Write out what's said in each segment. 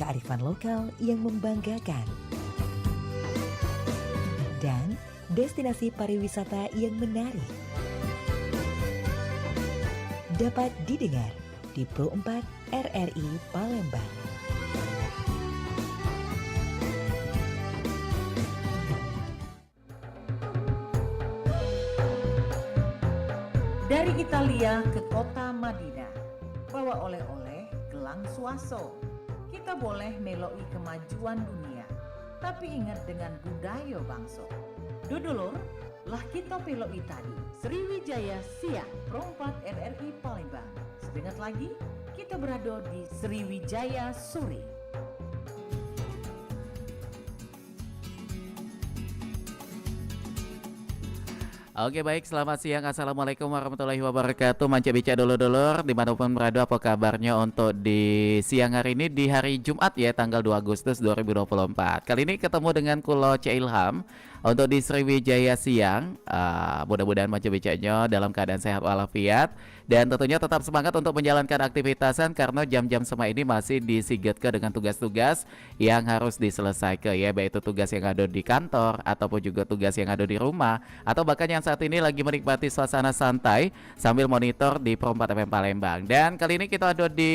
kearifan lokal yang membanggakan, dan destinasi pariwisata yang menarik. Dapat didengar di Pro 4 RRI Palembang. Dari Italia ke kota Madinah, bawa oleh-oleh gelang suaso. Kita boleh meloi kemajuan dunia, tapi ingat dengan budaya bangsa. Dudulur, lah kita peloi tadi, Sriwijaya Siang, Pro 4 RRI Palembang. Sedengat lagi, kita berada di Sriwijaya Sore. Oke baik, selamat siang. Assalamualaikum warahmatullahi wabarakatuh. Manca bica dulur-dulur dimanapun berada, apa kabarnya untuk di siang hari ini, di hari Jumat ya, tanggal 2 Agustus 2024. Kali ini ketemu dengan Kulo C. Ilham untuk di Sriwijaya Siang. Mudah-mudahan manca bicanya dalam keadaan sehat walafiat, dan tentunya tetap semangat untuk menjalankan aktivitasan, karena jam-jam semua ini masih disigetke dengan tugas-tugas yang harus diselesaikan ya, baik itu tugas yang ada di kantor ataupun juga tugas yang ada di rumah, atau bahkan yang saat ini lagi menikmati suasana santai sambil monitor di Pro 4 FM Palembang. Dan kali ini kita ada di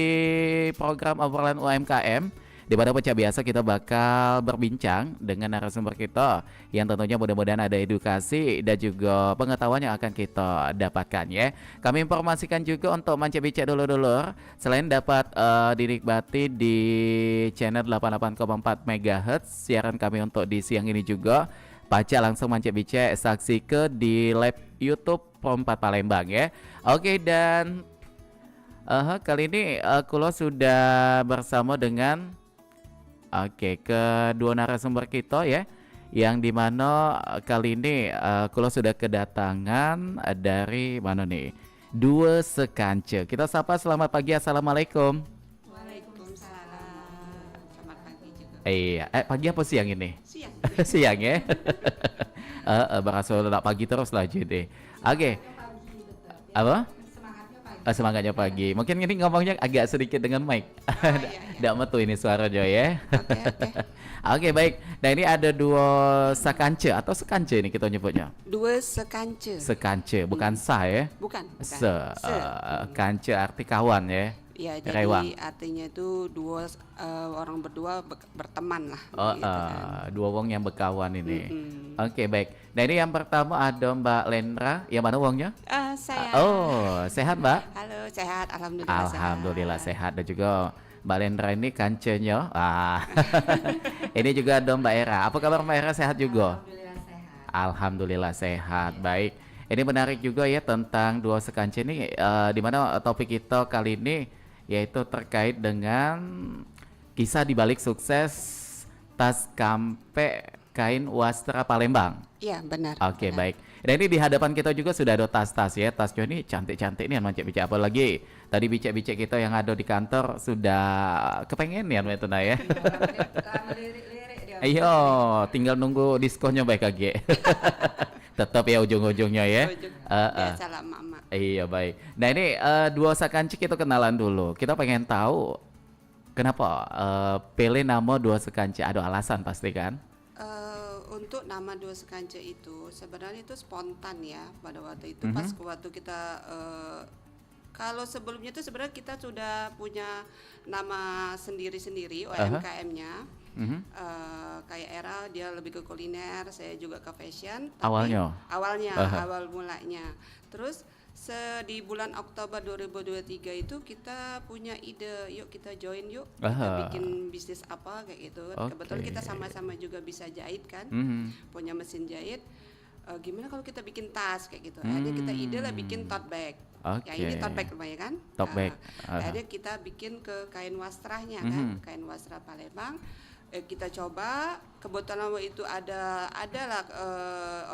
program obrolan UMKM, di mana seperti biasa kita bakal berbincang dengan narasumber kita yang tentunya mudah-mudahan ada edukasi dan juga pengetahuan yang akan kita dapatkan ya. Kami informasikan juga untuk manca bica dulur-dulur, selain dapat dinikmati di channel 88,4 MHz siaran kami untuk di siang ini juga, baca langsung manca bica saksi ke di live YouTube Pro 4 Palembang ya. Oke, dan kali ini Kulo sudah bersama dengan kedua narasumber kita ya, yang dimana kali ini Kulo sudah kedatangan dari mana nih, dua sekance. Kita sapa, selamat pagi, assalamualaikum. Waalaikumsalam. Selamat pagi juga. Iya, pagi apa siang ini? Siang. Siang ya. Berasa udah pagi terus lah jadi. Oke. Apa? Semangatnya pagi. Semangatnya pagi. Mungkin ini ngomongnya agak sedikit dengan mic. Nggak metu ini suara Joy ya. Oke. Oke baik. Nah ini ada dua sekance atau sekance ini kita nyebutnya. Dua sekance. Sekance, bukan sah ya. Bukan. Kance arti kawan ya. Ya, Rewang. jadi artinya itu dua orang berdua berteman lah. Oh, gitu kan. dua wong yang berkawan ini. Oke baik. Nah ini yang pertama ada Mbak Lendra. Yang mana wongnya? Saya. Oh sehat Mbak? Halo, sehat. Alhamdulillah. Alhamdulillah sehat. Dan juga Mbak Lendra ini kancenya. Ini juga ada Mbak Era. Apa kabar Mbak Era, sehat juga? Alhamdulillah sehat. Alhamdulillah sehat. Baik. Ini menarik juga ya tentang dua sekance ini, di mana topik kita kali ini yaitu terkait dengan kisah dibalik sukses tas kampe kain wastra Palembang. Iya, benar. Oke, benar. baik. Dan ini di hadapan kita juga sudah ada tas-tas ya. Tas ini cantik-cantik nih, mancik-bincik apalagi. Tadi bicek-bicek kita yang ada di kantor sudah kepengen ya itu nah ya. Ayo, tinggal nunggu diskonnya baik lagi. Tetap ya ujung-ujungnya ya. Biasalah mama. Iya baik. Nah ini dua sekancik itu kenalan dulu. Kita pengen tahu kenapa pilih nama dua sekancik. Ada alasan pasti kan? Untuk nama dua sekance itu sebenarnya itu spontan ya pada waktu itu. Pas waktu kita kalau sebelumnya itu sebenarnya kita sudah punya nama sendiri-sendiri UMKM-nya. Kayak Era dia lebih ke kuliner, saya juga ke fashion. Tapi awal mulanya. Terus di bulan Oktober 2023 itu kita punya ide, yuk kita join yuk, kita bikin bisnis apa kayak gitu. Kebetulan kita sama-sama juga bisa jahit kan, punya mesin jahit. Gimana kalau kita bikin tas kayak gitu? Akhirnya kita ide lah bikin tote bag. Ya ini tote bag lumayan kan? Tote bag. Akhirnya kita bikin ke kain wastranya kan, kain wastra Palembang. Kita coba, kebetulan waktu itu adalah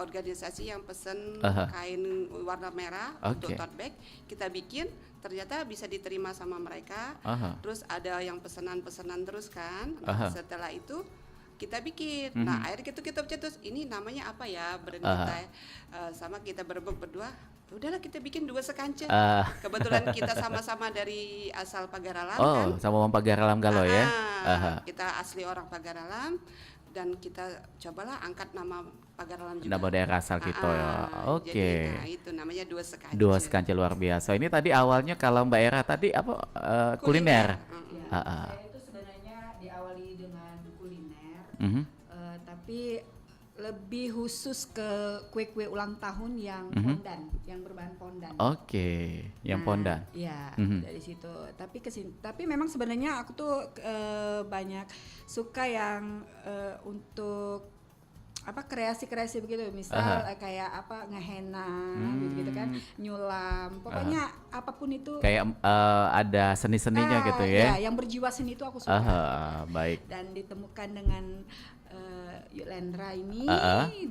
organisasi yang pesen kain warna merah untuk tote bag. Kita bikin, ternyata bisa diterima sama mereka. Terus ada yang pesanan-pesanan terus kan. Setelah itu kita bikin. Nah akhirnya kita terus ini namanya apa ya brand kita sama kita berdua udahlah kita bikin 2 sekance. Eh, Kebetulan kita sama-sama dari asal Pagaralam oh, kan. sama Om Pagaralam Galo ya. Aha. Kita asli orang Pagaralam dan kita cobalah angkat nama Pagaralam juga. Nama daerah asal kita ya. Oke. Jadi nah itu namanya 2 sekance. Dua sekance luar biasa. Ini tadi awalnya kalau Mbak Era tadi apa kuliner. Mm-mm. Ya, Ah, ah. saya itu sebenarnya diawali dengan kuliner, Mhm. tapi lebih khusus ke kue-kue ulang tahun yang Mhm. pondan, yang berbahan pondan. Oke, yang Nah, pondan. Iya, Mhm. dari situ. Tapi memang sebenarnya aku tuh banyak suka yang untuk apa kreasi-kreasi begitu, misal kayak apa ngehenna gitu kan, nyulam, pokoknya apapun itu. Kayak ada seni-seninya gitu ya. Yang berjiwa seni itu aku suka. Baik. Dan ditemukan dengan Yulendra ini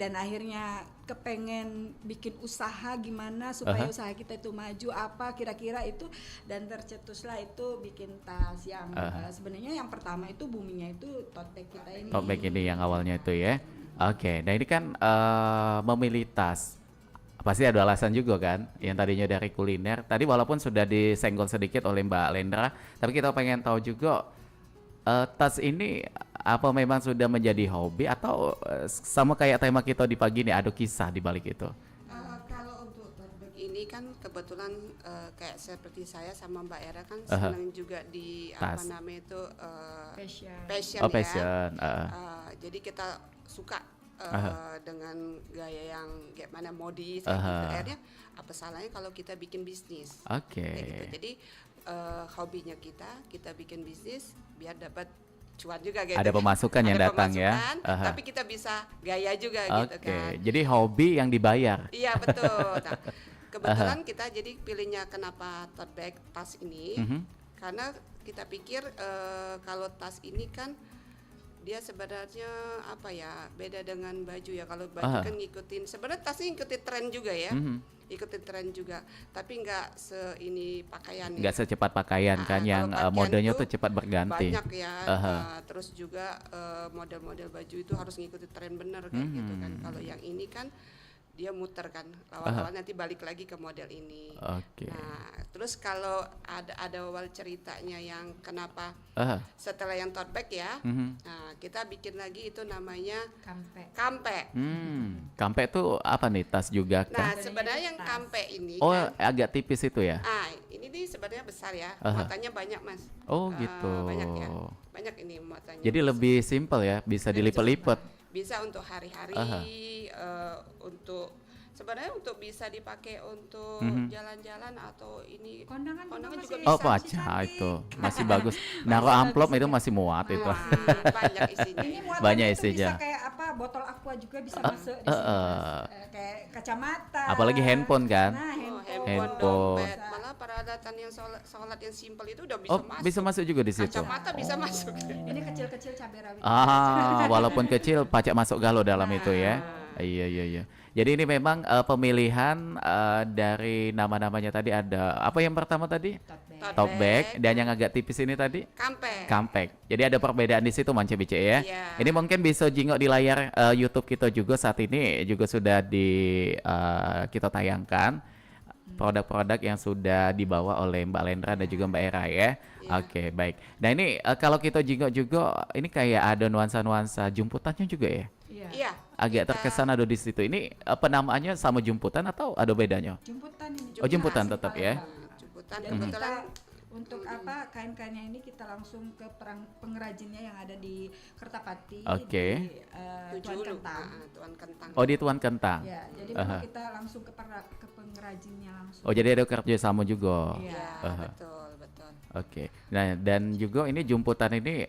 dan akhirnya kepengen bikin usaha gimana supaya usaha kita itu maju apa kira-kira itu, dan tercetuslah itu bikin tas yang sebenarnya yang pertama itu buminya itu tote bag kita ini. Tote bag ini yang awalnya itu ya. Oke, nah ini kan memilih tas. Pasti ada alasan juga kan, yang tadinya dari kuliner. Tadi walaupun sudah disenggol sedikit oleh Mbak Lendra, tapi kita pengen tahu juga tas ini apa memang sudah menjadi hobi atau sama kayak tema kita di pagi ini ada kisah di balik itu? Kalau untuk tote bag ini kan kebetulan kayak seperti saya sama Mbak Era kan senang juga di apa Tas. namanya itu Fashion. Oh, ya. passion. Jadi kita suka dengan gaya yang kayak mana modis kayak gitu. Akhirnya apa salahnya kalau kita bikin bisnis? Oke. Kayak gitu. Jadi hobinya kita bikin bisnis biar dapat cuan juga gitu. Ada pemasukan yang Ada datang ya. pemasukan, tapi kita bisa gaya juga gitu Oke, kan. jadi hobi yang dibayar. Iya betul. Nah, kebetulan kita jadi pilihnya kenapa tote bag tas ini karena kita pikir kalau tas ini kan dia sebenarnya apa ya beda dengan baju ya. Kalau baju kan ngikutin sebenarnya tas ini ngikutin tren juga ya. Ikutin tren juga, tapi nggak ini pakaian Nggak ya. secepat pakaian kan Kalau yang pakaian modenya tuh tuh cepat berganti. Banyak ya. Terus juga model-model baju itu harus ngikutin tren bener kayak gitu kan. Kalau yang ini kan dia muter kan, lawan-lawan nanti balik lagi ke model ini. Oke. Nah, terus kalau ada awal ceritanya yang kenapa setelah yang tote bag ya, nah kita bikin lagi itu namanya Kampe. kampe. Kampe tuh apa nih, tas juga Nah, kah? sebenarnya yang kampe ini Oh, kan, agak tipis itu ya? ini nih sebenarnya besar ya, muatannya banyak mas. Oh gitu. Banyak ya, banyak ini muatannya. Jadi lebih simpel ya, bisa dilipat-lipat. Bisa untuk hari-hari, untuk sebenarnya untuk bisa dipakai untuk jalan-jalan atau ini Kondangan juga masih Oh, bisa. paca itu masih bagus. Naruh amplop itu masih muat itu. Banyak isinya. Ini muatannya Banyak itu isinya. bisa kayak apa, botol aqua juga bisa masuk di sini, Mas. Kayak kacamata. Apalagi handphone kan? Nah, Handphone, Handphone. dompet, malah peralatan yang sholat yang simpel itu udah bisa Oh, masuk. bisa masuk juga di situ. Kacamata bisa masuk. Ini kecil-kecil cabai rawit. Walaupun kecil pacak masuk galo dalam itu ya. Iya. Jadi ini memang pemilihan dari nama-namanya tadi ada apa yang pertama tadi? Tote bag, dan yang agak tipis ini tadi? Kampe. Kampek. Jadi ada perbedaan di situ Mance Bice ya. Iya. Ini mungkin bisa jingok di layar YouTube kita juga saat ini juga sudah kita tayangkan produk-produk yang sudah dibawa oleh Mbak Lendra dan juga Mbak Era ya. Oke, baik. Nah ini kalau kita jingok juga ini kayak ada nuansa-nuansa jumputannya juga ya. Iya. Agak terkesan ada di situ. Ini penamaannya sama jumputan atau ada bedanya? Jumputan ini. Oh, jumputan tetap ya. Jemputan Dan kebetulan kita untuk apa kain-kainnya ini kita langsung ke pengrajinnya yang ada di Kertapati. Oke. Di Tuan Tujuh Kentang. Tuan Kentang. Oh, di Tuan Kentang. Ya, jadi memang kita langsung ke pengrajinnya langsung. Oh, jadi ada kerja sama juga. Iya. Betul. Oke. Nah, dan juga ini jumputan ini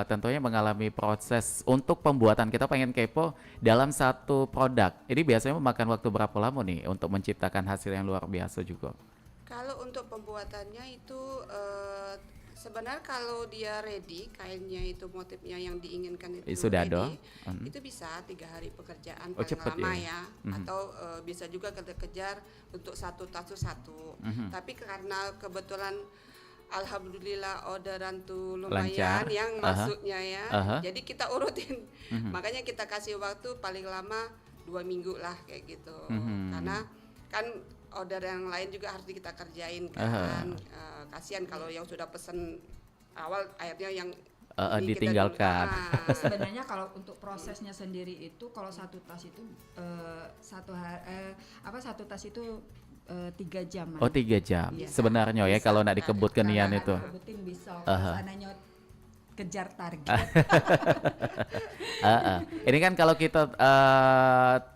tentunya mengalami proses untuk pembuatan. Kita pengen kepo dalam satu produk. Ini biasanya memakan waktu berapa lama nih untuk menciptakan hasil yang luar biasa juga? Kalau untuk pembuatannya itu sebenarnya kalau dia ready kainnya itu motifnya yang diinginkan itu Sudah ready, ada? itu bisa 3 hari pekerjaan Oh, paling cepet lama ya? ya, atau bisa juga kejar untuk satu tas tuh satu. Tapi karena kebetulan alhamdulillah orderan tuh lumayan Lancar. yang masuknya ya, jadi kita urutin. Makanya kita kasih waktu paling lama 2 minggu lah kayak gitu, karena kan order yang lain juga harus kita kerjain kan. Kasihan kalau yang sudah pesen awal akhirnya yang ini kita ditinggalkan. Tapi sebenarnya kalau untuk prosesnya sendiri itu kalau satu tas itu satu tas itu 3 jam. Oh 3 jam Iya. sebenarnya ya Bisa. kalau nak dikebut kenian Kalau itu. kebutin bisa sananya kejar target. Ini kan kalau kita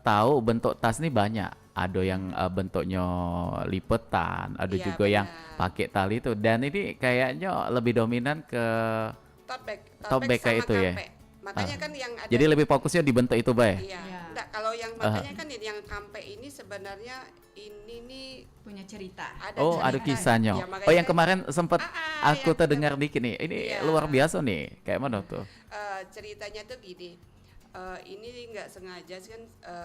tahu bentuk tas nih banyak. Ada yang bentuknya lipetan, ada Iya, juga yang benar. pakai tali itu. Dan ini kayaknya lebih dominan ke tote bag kayak sama itu ya? kampe. Makanya kan yang ada jadi lebih fokusnya di bentuk itu, Bay. iya. Iya. Enggak, kalau yang makanya kan yang kampe ini sebenarnya ini nih Punya cerita. ada Oh, ada cerita. kisahnya. Ya, makanya Oh, yang kan, kemarin sempat aku yang terdengar dikit nih. Ini Iya. luar biasa nih. Kayak mana tuh? ceritanya tuh gini. Ini nggak sengaja sih kan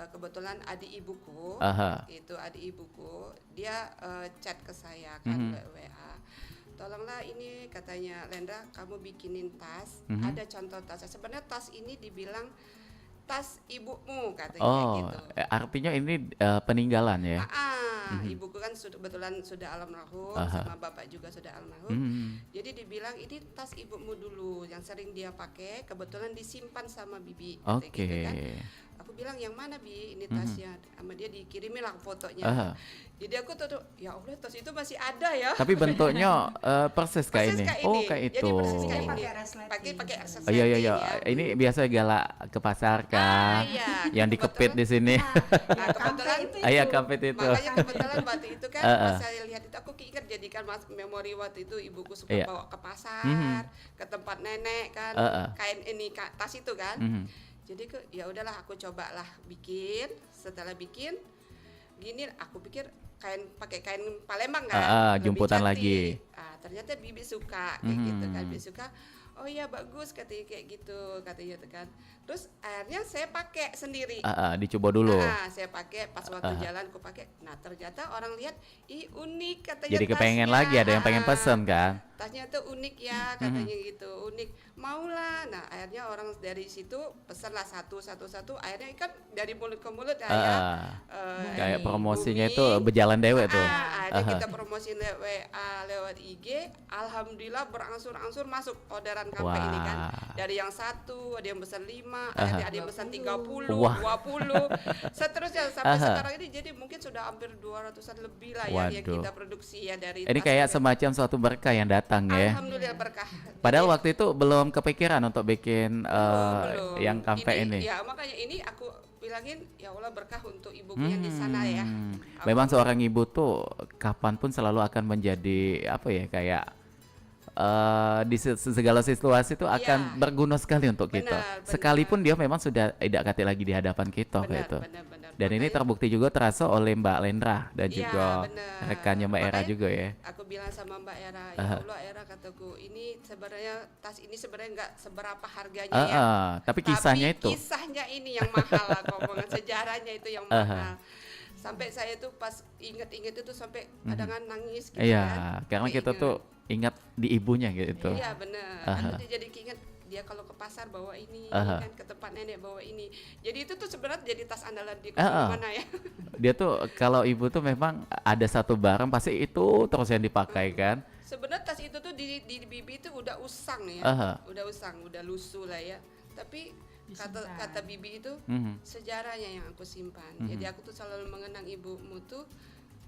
kebetulan adik ibuku Aha. itu adik ibuku dia chat ke saya kan WA, tolonglah ini katanya Lendra kamu bikinin tas, ada contoh tasnya. Sebenarnya tas ini dibilang tas ibumu katanya Oh, gitu. artinya ini peninggalan ya? Ibuku kan kebetulan sudah almarhum, Aha. sama bapak juga sudah almarhum. Jadi dibilang ini tas ibumu dulu yang sering dia pakai, kebetulan disimpan sama bibi. kata Oke. gitu kan. Aku bilang yang mana bi ini tasnya, sama dia dikirimin lah fotonya. Aha. Jadi aku tuh ya Allah tas itu masih ada ya. Tapi bentuknya persis kayak Persis ini. kayak Oh, ini. kayak Jadi itu. persis kayak ini. Pakai resleting. Pakai Oh, iya iya resleting iya. ya. Ini biasa galak ke pasar kan. iya. Yang dikepit di sini. Nah, kebetulan Ayah kapit itu. makanya kebetulan waktu itu kan pas saya lihat itu aku keinget jadikan memori waktu itu ibuku suka Iya. bawa ke pasar, ke tempat nenek kan, kain ini tas itu kan. Jadi ya udahlah aku cobalah bikin. Setelah bikin gini aku pikir pakai kain Palembang kan. lebih jemputan cantik. lagi. Ternyata bibi suka kayak gitu kan. Bibi suka. Oh iya bagus katanya kayak gitu katanya gitu kan. Terus akhirnya saya pakai sendiri. Dicoba dulu. Saya pakai pas waktu jalan aku pakai. Nah ternyata orang lihat, ih unik katanya. Jadi kepengen tasnya. lagi, ada yang pengen pesen kan? Tasnya tuh unik ya katanya gitu, unik. Maulah. Nah akhirnya orang dari situ pesanlah satu. Akhirnya kan dari mulut ke mulut ya. Kayak promosinya booming. itu berjalan dewek tuh. Akhirnya kita promosi lewat WA, lewat IG. Alhamdulillah berangsur-angsur masuk orderan kampe ini kan. Dari yang satu, ada yang pesan 5, ada yang pesan 30, 20. Seterusnya sampai sekarang ini jadi mungkin sudah hampir 200-an lebih lah ya yang Waduh. kita produksi ya dari Ini tas kayak ini. semacam suatu berkah yang datang ya. Alhamdulillah berkah. Padahal waktu itu belum kepikiran untuk bikin Belum. yang kampe ini. Ya makanya ini aku bilangin ya Allah berkah untuk ibuku yang di sana ya. Memang seorang ibu tuh kapanpun selalu akan menjadi apa ya kayak di segala situasi itu akan berguna sekali untuk kita. Benar. Sekalipun dia memang sudah tidak kate lagi di hadapan kita gitu. Benar. Dan ini Makanya- terbukti juga terasa oleh Mbak Lendra dan Iya, juga benar. rekannya Mbak Era Makanya juga ya. Aku bilang sama Mbak Era, ya Allah Era kataku, ini sebenarnya tas ini sebenarnya nggak seberapa harganya ya. Tapi kisahnya itu. Kisahnya ini yang mahal lah, ngomongin sejarahnya itu yang mahal. Sampai saya tuh pas inget-inget itu sampai kadang nangis gitu Iya, kan. karena kita Keinget. tuh ingat di ibunya gitu. Iya benar. Aku tuh jadi keinget dia kalau ke pasar bawa ini, kan ke tempat nenek bawa ini. Jadi itu tuh sebenarnya jadi tas andalan di mana ya. Dia tuh kalau ibu tuh memang ada satu barang pasti itu terus yang dipakai kan. Sebenarnya tas itu tuh di bibi itu udah usang ya, udah usang, udah lusuh lah ya. Tapi kata bibi itu sejarahnya yang aku simpan. Jadi aku tuh selalu mengenang ibumu tuh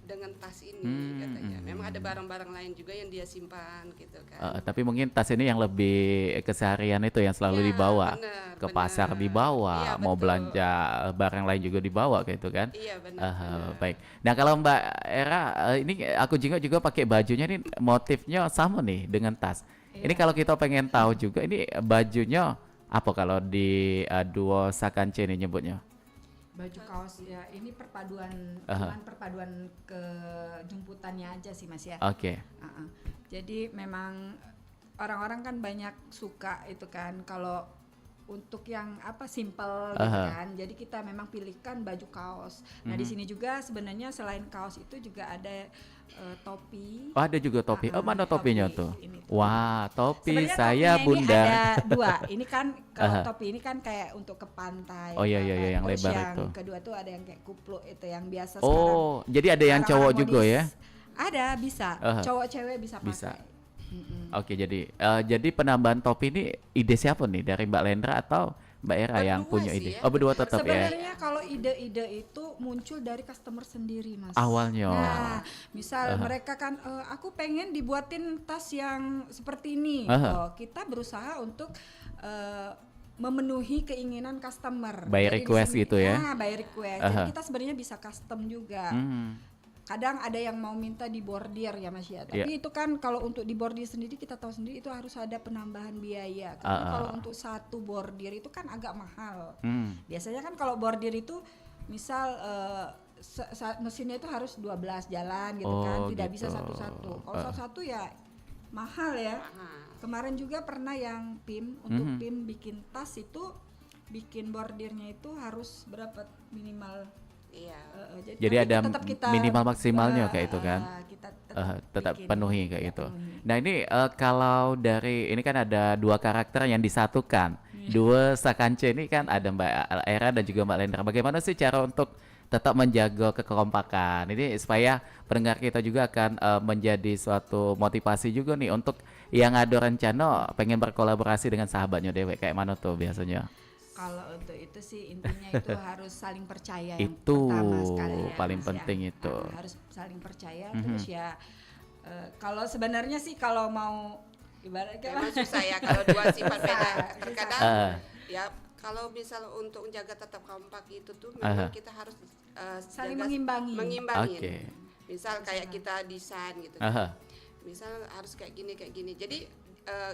dengan tas ini katanya. Memang ada barang-barang lain juga yang dia simpan gitu kan. Tapi mungkin tas ini yang lebih keseharian itu yang selalu Ya, dibawa benar, ke pasar dibawa, Iya, mau betul. belanja barang lain juga dibawa gitu kan. Iya benar. Baik. Nah kalau Mbak Era ini aku juga pakai bajunya ini motifnya sama nih dengan tas. Ini kalau kita pengen tahu juga ini bajunya apa kalau di Duo Sakance ini nyebutnya? Baju kaos ya ini perpaduan cuman perpaduan ke jemputannya aja sih Mas ya. Oke. Jadi memang orang-orang kan banyak suka itu kan kalau untuk yang apa simple gitu kan. Jadi kita memang pilihkan baju kaos. Nah, di sini juga sebenarnya selain kaos itu juga ada topi. Oh, ada juga topi. Oh, mana topinya topi tuh? ini tuh. Wah, topi Sebenarnya saya topinya bunda. ini ada dua. Ini kan kalau topi ini kan kayak untuk ke pantai. Oh, iya, iya, iya, yang Terus lebar yang itu. kedua tuh ada yang kayak kupluk itu yang biasa sekarang. Oh, jadi ada yang Orang-orang cowok juga modis. ya? Ada, bisa. Cowok cewek bisa pakai. Bisa. Oke, jadi penambahan topi ini ide siapa nih, dari Mbak Lendra atau Mbak Era yang Berdua punya sih ide? ya. Oh, berdua tetap ya. Sebenarnya kalau ide-ide itu muncul dari customer sendiri, Mas. Awalnya. Nah, misal mereka kan aku pengen dibuatin tas yang seperti ini. Oh, kita berusaha untuk memenuhi keinginan customer. By Jadi di request sini- gitu ya? Nah, by request. Jadi kita sebenarnya bisa custom juga. Kadang ada yang mau minta di bordir ya Mas ya. Tapi itu kan kalau untuk di bordir sendiri kita tahu sendiri itu harus ada penambahan biaya. Karena kalau untuk satu bordir itu kan agak mahal. Biasanya kan kalau bordir itu misal mesinnya itu harus 12 jalan gitu kan, tidak bisa gitu. satu-satu. Kalau satu-satu ya mahal ya. Kemarin juga pernah yang PIM untuk PIM bikin tas itu bikin bordirnya itu harus berapa minimal. Iya. Jadi tapi ada tetap kita, minimal maksimalnya kayak itu kan? kita Tetap bikin, penuhi kayak kita gitu. penuhi. Nah ini kalau dari ini kan ada dua karakter yang disatukan, dua Sakance ini kan ada Mbak Era dan juga Mbak Lendra. Bagaimana sih cara untuk tetap menjaga kekompakan ini supaya pendengar kita juga akan menjadi suatu motivasi juga nih untuk yang ada rencana pengen berkolaborasi dengan sahabatnya Dewe, kayak mana tuh biasanya? Kalau untuk itu sih intinya itu harus saling percaya yang Itu pertama sekali ya, paling Mas, penting ya. itu. Harus saling percaya terus ya kalau sebenarnya sih kalau mau ibaratnya Memang susah ya kalau dua sifat beda. Susah. Terkadang ya kalau misal untuk menjaga tetap kompak itu tuh memang kita harus saling jaga- mengimbangi. mengimbangin. Oke. Misal kayak kita desain gitu. Misal harus kayak gini. Jadi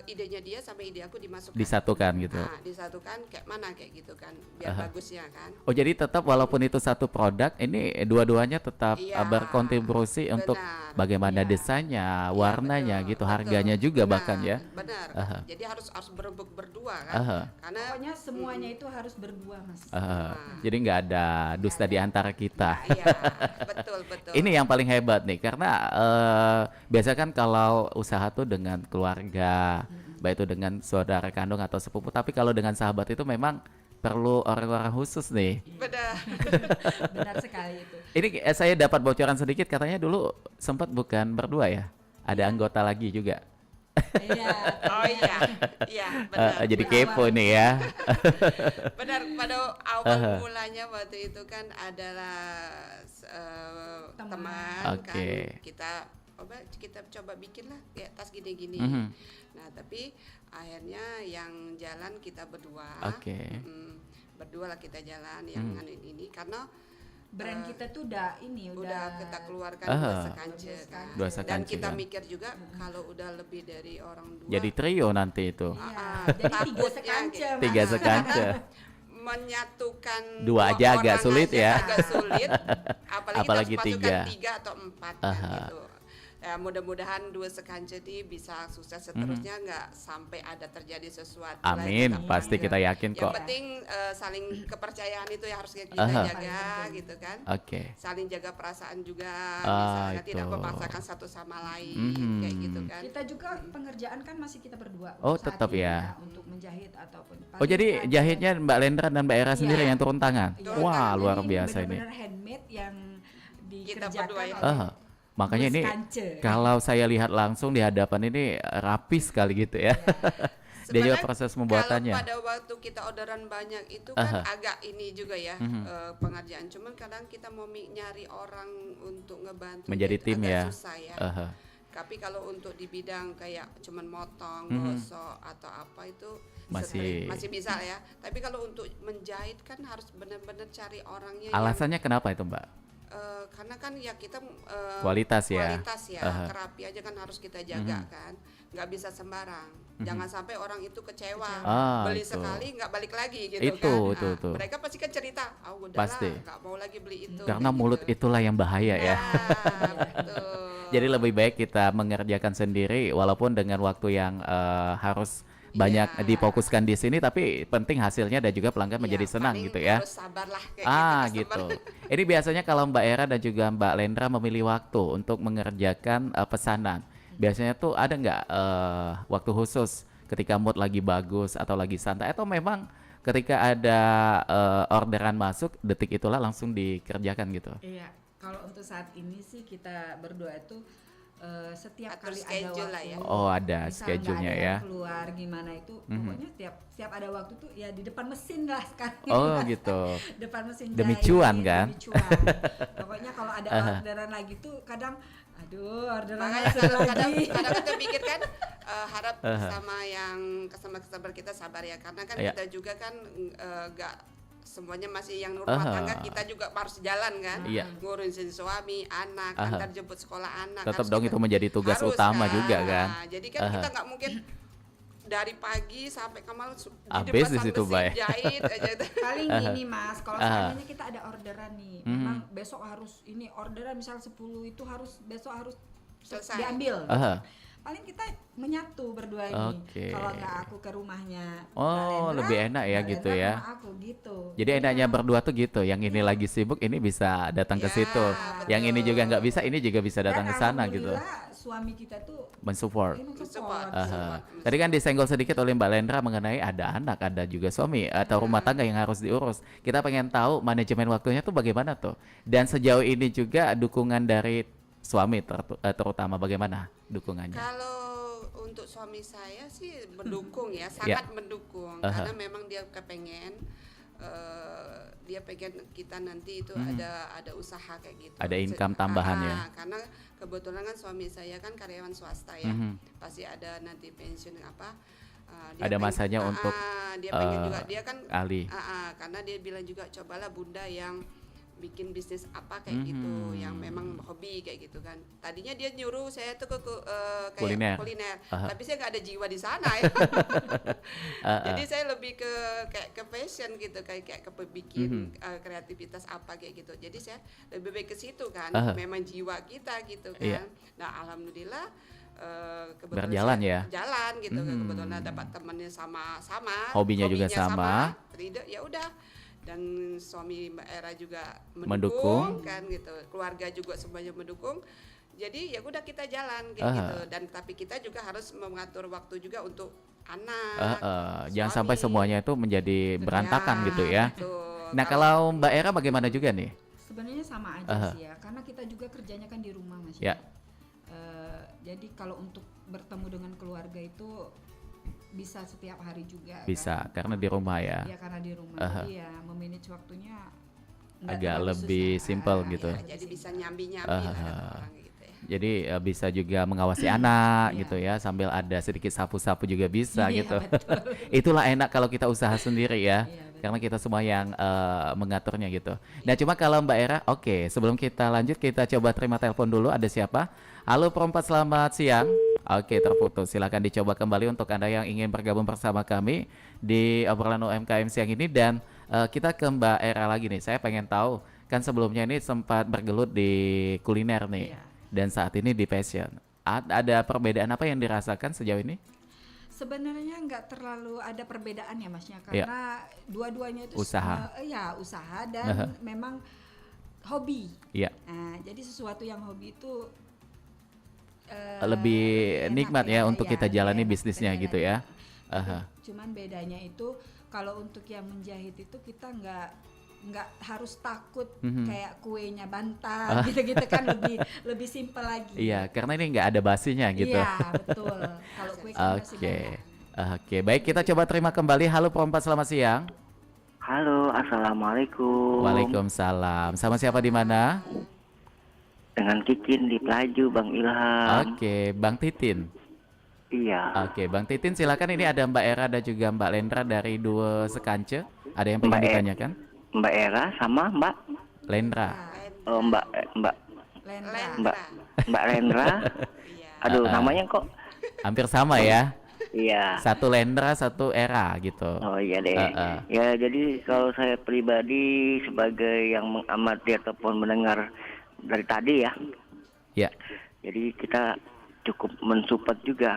idenya dia sama ide aku dimasukkan. Disatukan gitu. Nah, disatukan kayak mana kayak gitu kan, biar bagusnya kan. Oh jadi tetap walaupun itu satu produk, ini dua-duanya tetap Iya, berkontribusi untuk benar. bagaimana desainnya, warnanya betul, gitu, betul. harganya juga Benar, bahkan ya. Benar. Jadi harus berebut berdua kan. Karena Pokoknya semuanya itu harus berdua Mas. Jadi nggak ada dusta di antara kita. iya, betul. Ini yang paling hebat nih, karena biasa kan kalau usaha tuh dengan keluarga, baik itu dengan saudara kandung atau sepupu, tapi kalau dengan sahabat itu memang perlu orang-orang khusus nih. Benar. Benar sekali itu. Ini saya dapat bocoran sedikit, katanya dulu sempat bukan berdua ya, ada anggota lagi juga. Iya. Oh iya, benar. Jadi kepo nih ya. Benar, pada awal mulanya waktu itu kan adalah teman Oke. kan kita coba bikin lah kayak tas gini-gini. Nah tapi akhirnya yang jalan kita berdua. Oke. Berdua lah kita jalan yang ini karena Brand kita tuh udah kita keluarkan dua sekance kan. Dua Dan sekance kita kan. mikir juga kalau udah lebih dari orang dua. Jadi trio nanti itu. Iya, jadi tiga takutnya sekance. gitu. Mas. Tiga sekance. Menyatukan Dua aja orang agak sulit aja ya. agak sulit, apalagi Apalagi kita harus masukkan tiga. 3 atau 4 kan gitu. Ya, mudah-mudahan dua sekance ini bisa sukses seterusnya, nggak sampai ada terjadi sesuatu Amin, lagi. pasti kita yakin Yang kok. penting saling kepercayaan itu ya harus kita Aha. jaga gitu kan. Oke. Saling jaga perasaan juga, Ah, misalnya tidak itu. memaksakan satu sama lain kayak gitu kan. Kita juga pengerjaan kan masih kita berdua. Oh, saat tetap ini ya. Untuk menjahit ataupun. Oh jadi jahitnya Mbak Lendra dan Mbak Era sendiri yang turun tangan. Turun Wah, tangan. luar Jadi biasa ini. benar-benar handmade yang Kita dikerjakan berdua ya. oleh Makanya ini Skance. kalau saya lihat langsung di hadapan ini rapi sekali gitu ya. Dia juga Sebenarnya proses pembuatannya. Kalau pada waktu kita orderan banyak itu kan agak ini juga ya pengerjaan. Cuman kadang kita mau nyari orang untuk ngebantu Menjadi itu tim agak ya. susah ya. Tapi kalau untuk di bidang kayak cuman motong, gosok atau apa itu masih bisa ya. Tapi kalau untuk menjahit kan harus benar-benar cari orangnya Alasannya kenapa itu Mbak? karena kan ya kita Kualitas ya. kualitas ya, kerapi aja kan harus kita jaga kan, nggak bisa sembarang. Jangan sampai orang itu kecewa, beli itu. sekali nggak balik lagi gitu Itu, kan. itu. Mereka pasti kan cerita, udahlah Pasti. nggak mau lagi beli itu. Karena kayak mulut gitu. itulah yang bahaya ya. Betul. Jadi lebih baik kita mengerjakan sendiri walaupun dengan waktu yang harus banyak Iya. difokuskan di sini, tapi penting hasilnya dan juga pelanggan menjadi Iya, senang paling gitu ya. harus sabarlah kayak Gitu. customer. Ini biasanya kalau Mbak Era dan juga Mbak Lendra memilih waktu untuk mengerjakan pesanan, biasanya tuh ada nggak waktu khusus ketika mood lagi bagus atau lagi santai, atau memang ketika ada orderan masuk detik itulah langsung dikerjakan gitu? Iya, kalau untuk saat ini sih kita berdua itu setiap Atur kali ada schedule lah waktu, ya. Oh, ada misal schedule-nya nggak ada ya. yang keluar gimana itu, pokoknya setiap ada waktu tuh ya di depan mesin lah sekarang. Oh gitu. Depan mesin Demi jahit, cuan kan? demi cuan. Pokoknya kalau ada orderan lagi tuh kadang, aduh orderan Makanya masuk kadang lagi. kita pikir kan harap sama yang customer kita sabar ya, karena kan Iya. kita juga kan nggak semuanya masih yang rumah tangga, kita juga harus jalan kan, Iya. ngurusin suami, anak, antar jemput sekolah anak. Tetap harus dong juga- itu menjadi tugas harus utama juga kan. Nah, jadi kan kita nggak mungkin dari pagi sampai ke malam Habis di situ, Bay. jahit aja. Paling gini Mas, kalau seandainya kita ada orderan nih, memang besok harus ini orderan misal 10 itu harus besok harus Selesai. diambil. Aha. Paling kita menyatu berdua ini. Oke. Kalau nggak aku ke rumahnya Oh, Mbak Lendra, lebih enak ya Mbak gitu Lendra ya. sama aku gitu. Jadi enaknya berdua tuh gitu, yang ini lagi sibuk ini bisa datang ke Ya, situ, yang ini juga nggak bisa ini juga bisa datang ke sana gitu, alhamdulillah suami kita tuh mensupport. Support. Aha. Tadi kan disenggol sedikit oleh Mbak Lendra mengenai ada anak, ada juga suami atau rumah tangga yang harus diurus. Kita pengen tahu manajemen waktunya tuh bagaimana tuh, dan sejauh ini juga dukungan dari suami terutama bagaimana dukungannya? Kalau untuk suami saya sih mendukung ya, sangat mendukung, karena memang dia kepengen dia pengen kita nanti itu ada usaha kayak gitu. Ada income tambahan ya. Karena kebetulan kan suami saya kan karyawan swasta ya, pasti ada nanti pensiun apa. Ada masanya untuk dia pengen juga dia kan ahli. karena dia bilang juga cobalah Bunda yang bikin bisnis apa kayak gitu, yang memang hobi kayak gitu kan. Tadinya dia nyuruh saya tuh kayak kuliner, tapi saya nggak ada jiwa di sana ya. Jadi saya lebih ke fashion gitu, kayak ke bikin kreativitas apa kayak gitu. Jadi saya lebih baik ke situ kan, memang jiwa kita gitu kan. Iya. Nah alhamdulillah kebetulan Berjalan ya? jalan gitu, kebetulan dapat temannya sama-sama, Hobinya juga sama. ridho, ya udah. Dan suami Mbak Era juga Mendukung. kan gitu, keluarga juga semuanya mendukung. Jadi ya udah kita jalan kayak gitu, dan tapi kita juga harus mengatur waktu juga untuk anak. Jangan sampai suami. semuanya itu menjadi berantakan gitu ya. Betul. Nah kalau Mbak Era bagaimana juga nih? sebenarnya sama aja sih ya, karena kita juga kerjanya kan di rumah Mas. Ya. Jadi kalau untuk bertemu dengan keluarga itu bisa setiap hari juga. Bisa karena di rumah ya. Ya karena di rumah. Jadi ya memanage waktunya nggak Agak terlalu lebih susah. simple gitu. Ya, jadi bisa nyambi-nyambi lah kata orang gitu ya. Jadi bisa juga mengawasi anak gitu ya, sambil ada sedikit sapu-sapu juga bisa Iya, gitu. betul. Itulah enak kalau kita usaha sendiri ya. Iya, betul. Karena kita semua yang mengaturnya gitu. Nah cuma kalau Mbak Era, oke, sebelum kita lanjut kita coba terima telepon dulu. Ada siapa? Halo perempat, selamat siang. Oke, terputus. Silakan dicoba kembali untuk Anda yang ingin bergabung bersama kami di obrolan UMKM siang ini. Dan kita ke Mbak Era lagi nih. Saya pengen tahu, kan sebelumnya ini sempat bergelut di kuliner nih. Iya. Dan saat ini di fashion. Ada perbedaan apa yang dirasakan sejauh ini? Sebenarnya nggak terlalu ada perbedaan ya Masnya, karena dua-duanya itu Usaha. usaha dan memang hobi. Iya. Nah, jadi sesuatu yang hobi itu Lebih enak nikmat ya untuk iya, kita jalani lebih enak, bisnisnya lebih gitu enak. ya. Cuman bedanya itu kalau untuk yang menjahit itu kita nggak harus takut kayak kuenya bantal gitu-gitu kan, lebih simpel lagi. Iya, karena ini nggak ada basinya gitu. Iya, betul. Kalau kue kan masih Oke. banyak. Oke, baik, kita coba terima kembali. Halo perempat, selamat siang. Halo, assalamualaikum. Waalaikumsalam. Sama siapa di mana? Dengan Kicin di Pelaju, Bang Ilham. Oke, Bang Titin. Iya. Oke, Bang Titin silakan. Ini ada Mbak Era dan juga Mbak Lendra dari Dua Sekance. Ada yang pengen Mbak E- ditanyakan? Mbak Era sama Mbak Lendra. Mbak Lendra. Mbak Rendra. Aduh, namanya kok. Hampir sama ya. Iya. Satu Lendra, satu Era gitu. Oh iya deh. Ya, jadi kalau saya pribadi sebagai yang mengamati ataupun mendengar dari tadi ya. Ya. Jadi kita cukup mensupport juga.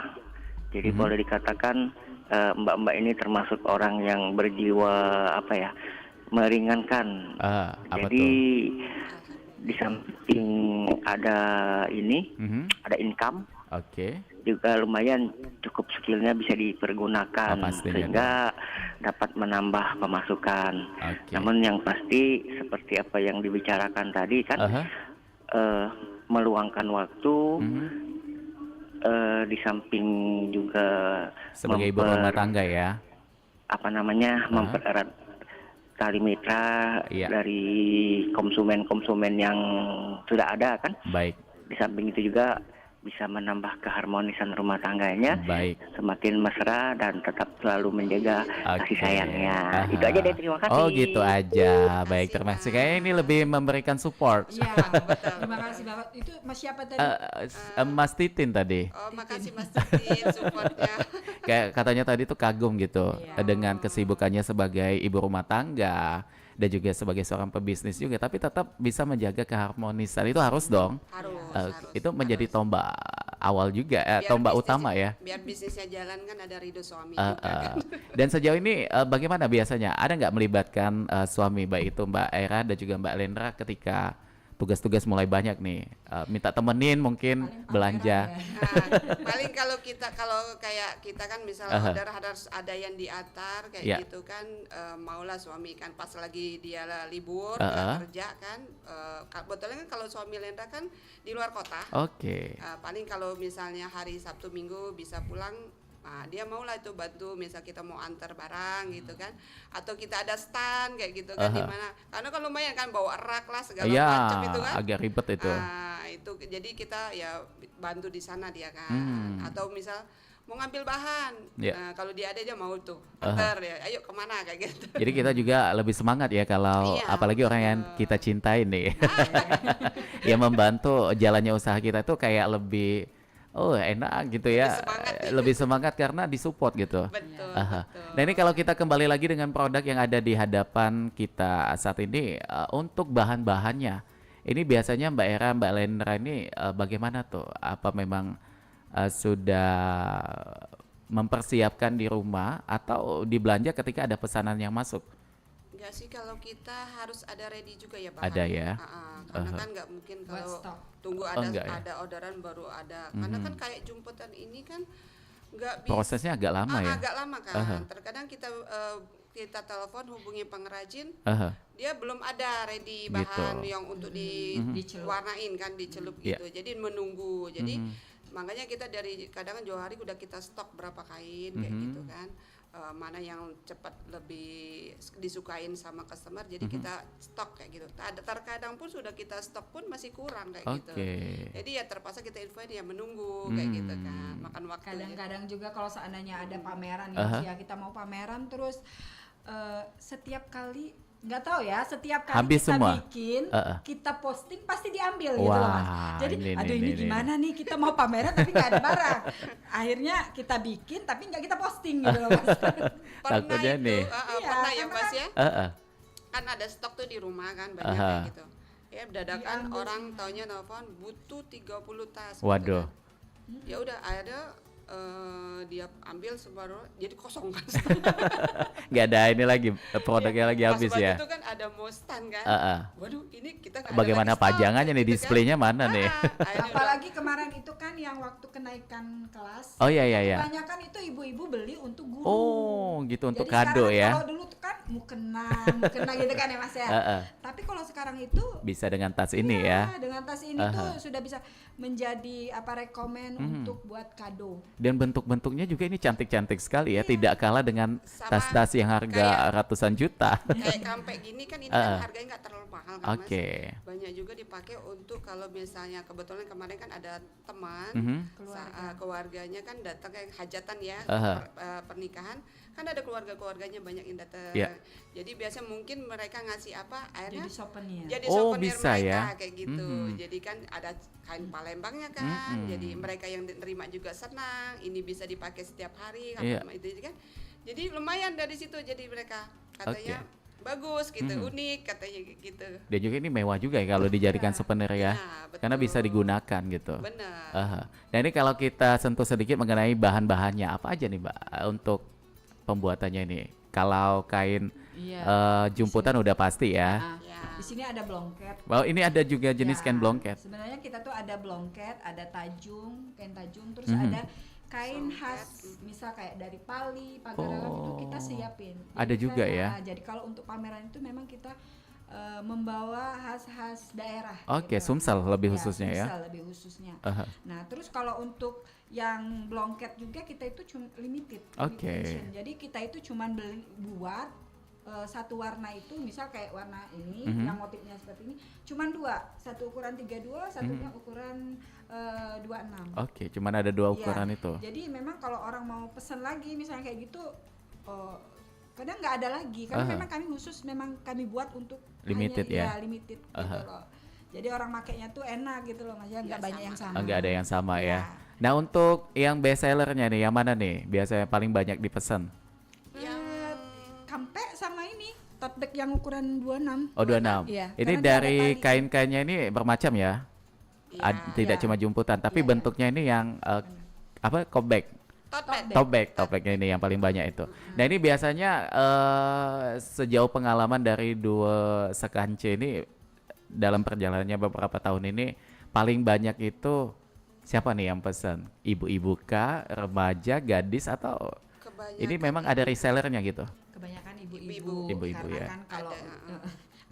Jadi boleh dikatakan mbak-mbak ini termasuk orang yang berjiwa apa ya, meringankan. Apa Jadi tuh? di samping ada ini, ada income, Oke. juga lumayan cukup skillnya bisa dipergunakan Pastinya sehingga dapat menambah pemasukan. Oke. Namun yang pasti seperti apa yang dibicarakan tadi kan, meluangkan waktu, di samping juga Sebagai ibu rumah tangga ya. apa namanya, mempererat tali mitra Iya. dari konsumen-konsumen yang sudah ada kan. Baik. Di samping itu juga bisa menambah keharmonisan rumah tangganya, Baik. semakin mesra dan tetap selalu menjaga kasih Oke. sayangnya. Aha. Itu aja deh, terima kasih. Oh gitu aja. Baik, terima kasih. Kayaknya ini lebih memberikan support. Iya, terima kasih banget. Itu Mas siapa tadi? Mas Titin tadi. Oh, makasih Mas Titin supportnya. Kayak katanya tadi tuh kagum gitu Iya. dengan kesibukannya sebagai ibu rumah tangga dan juga sebagai seorang pebisnis juga, tapi tetap bisa menjaga keharmonisan. Itu harus dong. Harus, Itu menjadi tombak awal juga, Biar tombak bisnisnya- utama ya. Biar bisnisnya jalan kan ada ridho suami Eh, juga kan. Dan sejauh ini bagaimana biasanya? Ada nggak melibatkan suami, baik itu Mbak Era dan juga Mbak Lendra ketika tugas-tugas mulai banyak nih, minta temenin mungkin belanja. Nah, paling kalau kayak kita kan misalnya order harus ada yang diantar kayak Iya. gitu kan, maulah suami kan pas lagi dia libur nggak kerja kan, kebetulan kan kalau suami Lenda kan di luar kota. Oke. Paling kalau misalnya hari Sabtu Minggu bisa pulang, nah dia maulah itu bantu, misal kita mau antar barang gitu kan, atau kita ada stand kayak gitu kan, di mana karena kan lumayan kan bawa rak lah segala Iya, macam itu kan. agak ribet itu. Itu jadi kita ya bantu di sana dia kan, atau misal mau ngambil bahan, Iya. nah kalau dia ada dia mau tuh antar ya, ayo kemana kayak gitu. Jadi kita juga lebih semangat ya kalau Iya, apalagi orang yang kita cintai nih. Yang membantu jalannya usaha kita itu kayak lebih enak gitu ya. Lebih semangat karena disupport gitu. Betul, Aha. betul. Nah ini kalau kita kembali lagi dengan produk yang ada di hadapan kita saat ini, untuk bahan-bahannya, ini biasanya Mbak Era, Mbak Lendra ini bagaimana tuh? Apa memang sudah mempersiapkan di rumah atau dibelanja ketika ada pesanan yang masuk? Enggak sih, kalau kita harus ada ready juga ya Pak. Ada ya? Karena kan nggak mungkin Buat kalau stok. tunggu enggak ya? ada orderan baru ada. Karena kan kayak jumputan ini kan nggak bisa. Prosesnya agak lama ya? Agak lama kan. Terkadang kita telepon hubungi pengrajin, dia belum ada ready bahan Gitu. yang untuk Dicelup. diwarnain kan, dicelup Iya. gitu. Jadi menunggu. Jadi makanya kita dari kadang jauh hari udah kita stok berapa kain kayak gitu kan. Mana yang cepat lebih disukain sama customer, jadi kita stok kayak gitu. Terkadang pun sudah kita stok pun masih kurang kayak gitu. Jadi ya terpaksa kita infoin ya menunggu kayak gitu kan, makan waktu. Kadang-kadang juga kalau seandainya ada pameran ya, kita mau pameran terus setiap kali nggak tahu ya, setiap kali Habis kita semua? bikin, kita posting pasti diambil gitu loh Mas. Wah, Jadi ini gimana nih, kita mau pameran tapi nggak ada barang. Akhirnya kita bikin tapi nggak kita posting gitu loh Mas. Pernah Takutnya itu, nih. Iya, pernah ya karena Mas ya. Kan Ada stok tuh di rumah kan banyak kayak gitu. Ya dadakan orang taunya nelfon butuh 30 tas. gitu Waduh. kan. Ya udah akhirnya dia ambil separuh jadi kosong kan. Nggak ada ini lagi, produknya lagi habis Pas ya. itu kan ada mau stand kan. Waduh, ini kita nggak ada bagaimana lagi stok, pajangannya nih, gitu kan. displaynya mana nih? Akhirnya Apalagi kemarin itu kan yang waktu kenaikan kelas. Oh iya iya iya. Kebanyakan itu ibu-ibu beli untuk guru. Oh gitu, untuk Jadi kado sekarang ya. Kalau dulu tuh kan mukena gitu kan ya Mas ya. Tapi kalau sekarang itu Bisa dengan tas ini ya. dengan tas ini tuh sudah bisa menjadi rekomen untuk buat kado. Dan bentuk-bentuknya juga ini cantik-cantik sekali ya, tidak kalah dengan Sama tas-tas yang harga ratusan juta. kayak kampek gini kan ini kan harganya nggak terlalu mahal kan Mas. Oke. Banyak juga dipakai untuk kalau misalnya kebetulan kemarin kan ada teman keluarganya kan datang kayak hajatan ya, pernikahan kan ada keluarganya banyak yang datang. Iya. Jadi biasanya mungkin mereka ngasih apa akhirnya Jadi souvenir. jadi Oh, souvenir bisa mereka ya. kayak gitu. Jadi kan ada kain Palembangnya kan. Jadi mereka yang terima juga senang. Ini bisa dipakai setiap hari Iya. itu kan. Jadi lumayan dari situ, jadi mereka katanya bagus gitu, unik katanya gitu. Dan juga ini mewah juga ya kalau dijadikan souvenir ya. betul. Karena bisa digunakan gitu. Benar. Nah ini kalau kita sentuh sedikit mengenai bahan-bahannya, apa aja nih Mbak untuk pembuatannya ini? Kalau kain Iya. jumputan udah pasti ya. Nah, Ya. di sini ada blongket. Oh, ini ada juga jenis Ya, kain blongket. Sebenarnya kita tuh ada blongket, ada tajung, kain tajung, terus Mhm. ada kain Songket. khas, misal kayak dari Pali, Pagarawan itu kita Oh. siapin. Ada juga ya? Jadi kalau untuk pameran itu memang kita membawa khas-khas daerah. Oke, gitu. Sumsel lebih khususnya ya. Sumsel lebih khususnya. Aha. Nah, terus kalau untuk yang blongket juga kita itu cuma limited. Oke. edition. Jadi kita itu cuma buat satu warna itu, misal kayak warna ini Mhm. yang motifnya seperti ini, cuman dua, satu ukuran 32, satunya ukuran 26. Oke, cuman ada dua Iya. ukuran itu. Jadi memang kalau orang mau pesen lagi misalnya kayak gitu, kadang nggak ada lagi karena Aha. memang kami khusus memang kami buat untuk Limited hanya, ya? limited gitu Aha. loh. Jadi orang makainya tuh enak gitu loh, maksudnya nggak Nggak banyak yang sama. sama. Enggak ada yang sama ya. Iya. Nah, untuk yang best sellernya nih, yang mana nih? Biasanya paling banyak dipesan. Eh, kampe sama ini tote bag yang ukuran 26. Oh, 26. Iya, Ini karena dia ada dari tali. kain-kainnya ini bermacam ya? Iya. Tidak Iya. cuma jumputan, tapi Iya, iya. bentuknya ini yang apa? Cobek. Tote bag. Tote bagnya ini yang paling banyak itu. Nah, ini biasanya sejauh pengalaman dari dua sekance ini dalam perjalanannya beberapa tahun ini paling banyak itu siapa nih yang pesan? Ibu-ibu kah, remaja, gadis atau Kebanyakan ini memang ada resellernya gitu? Kebanyakan Ibu-ibu. Ibu-ibu karena ya. kan kalau Ada,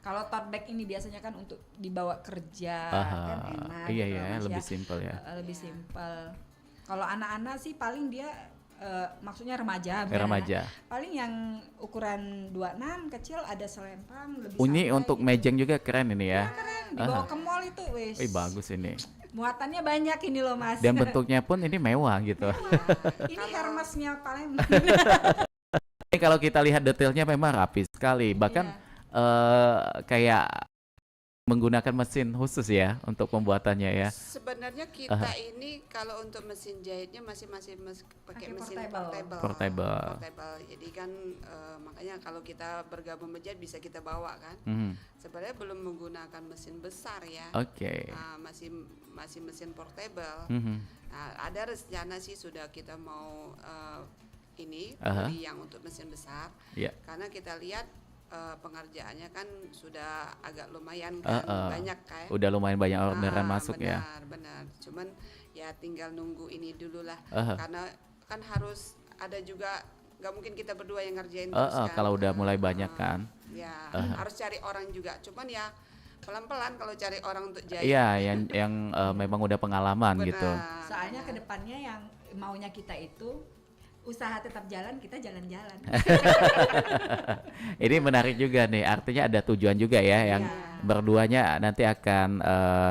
kalau tote bag ini biasanya kan untuk dibawa kerja Aha, kan enak. iya gitu ya, loh, Mas, lebih simpel ya. Lebih simpel. Kalau anak-anak sih paling dia maksudnya remaja, bukan Remaja. anak. Paling yang ukuran 26 kecil ada selempang lebih Ini santai untuk gitu. mejeng juga keren ini ya. Keren, dibawa Aha. ke mall itu wes. Ih, bagus ini. Muatannya banyak ini loh Mas. Dan bentuknya pun ini mewah gitu. Ini Hermesnya paling. Ini kalau kita lihat detailnya memang rapi sekali. Bahkan Iya. kayak menggunakan mesin khusus ya untuk pembuatannya ya. Sebenarnya kita ini kalau untuk mesin jahitnya masih pakai Pakai mesin portable. Portable. Portable. Jadi kan makanya kalau kita bergabung menjahit bisa kita bawa kan. Mhm. Sebenarnya belum menggunakan mesin besar ya. Oke. Nah, masih mesin portable. Mhm. Nah, ada rencana sih sudah kita mau ini Aha. beli yang untuk mesin besar. Ya. Karena kita lihat pengerjaannya kan sudah agak lumayan kan, banyak kan. Udah lumayan banyak orderan masuk ya. Benar. Cuman ya tinggal nunggu ini dulu lah. Aha. Karena kan harus ada juga, nggak mungkin kita berdua yang ngerjain terus kan. Kalau udah mulai banyak kan. Ya harus cari orang juga. Cuman ya pelan-pelan kalau cari orang untuk jahit. Iya, yang memang udah pengalaman gitu. Benar, Soalnya benar. kedepannya yang maunya kita itu usaha tetap jalan, kita jalan-jalan. Ini menarik juga nih, artinya ada tujuan juga ya yang Iya. berduanya nanti akan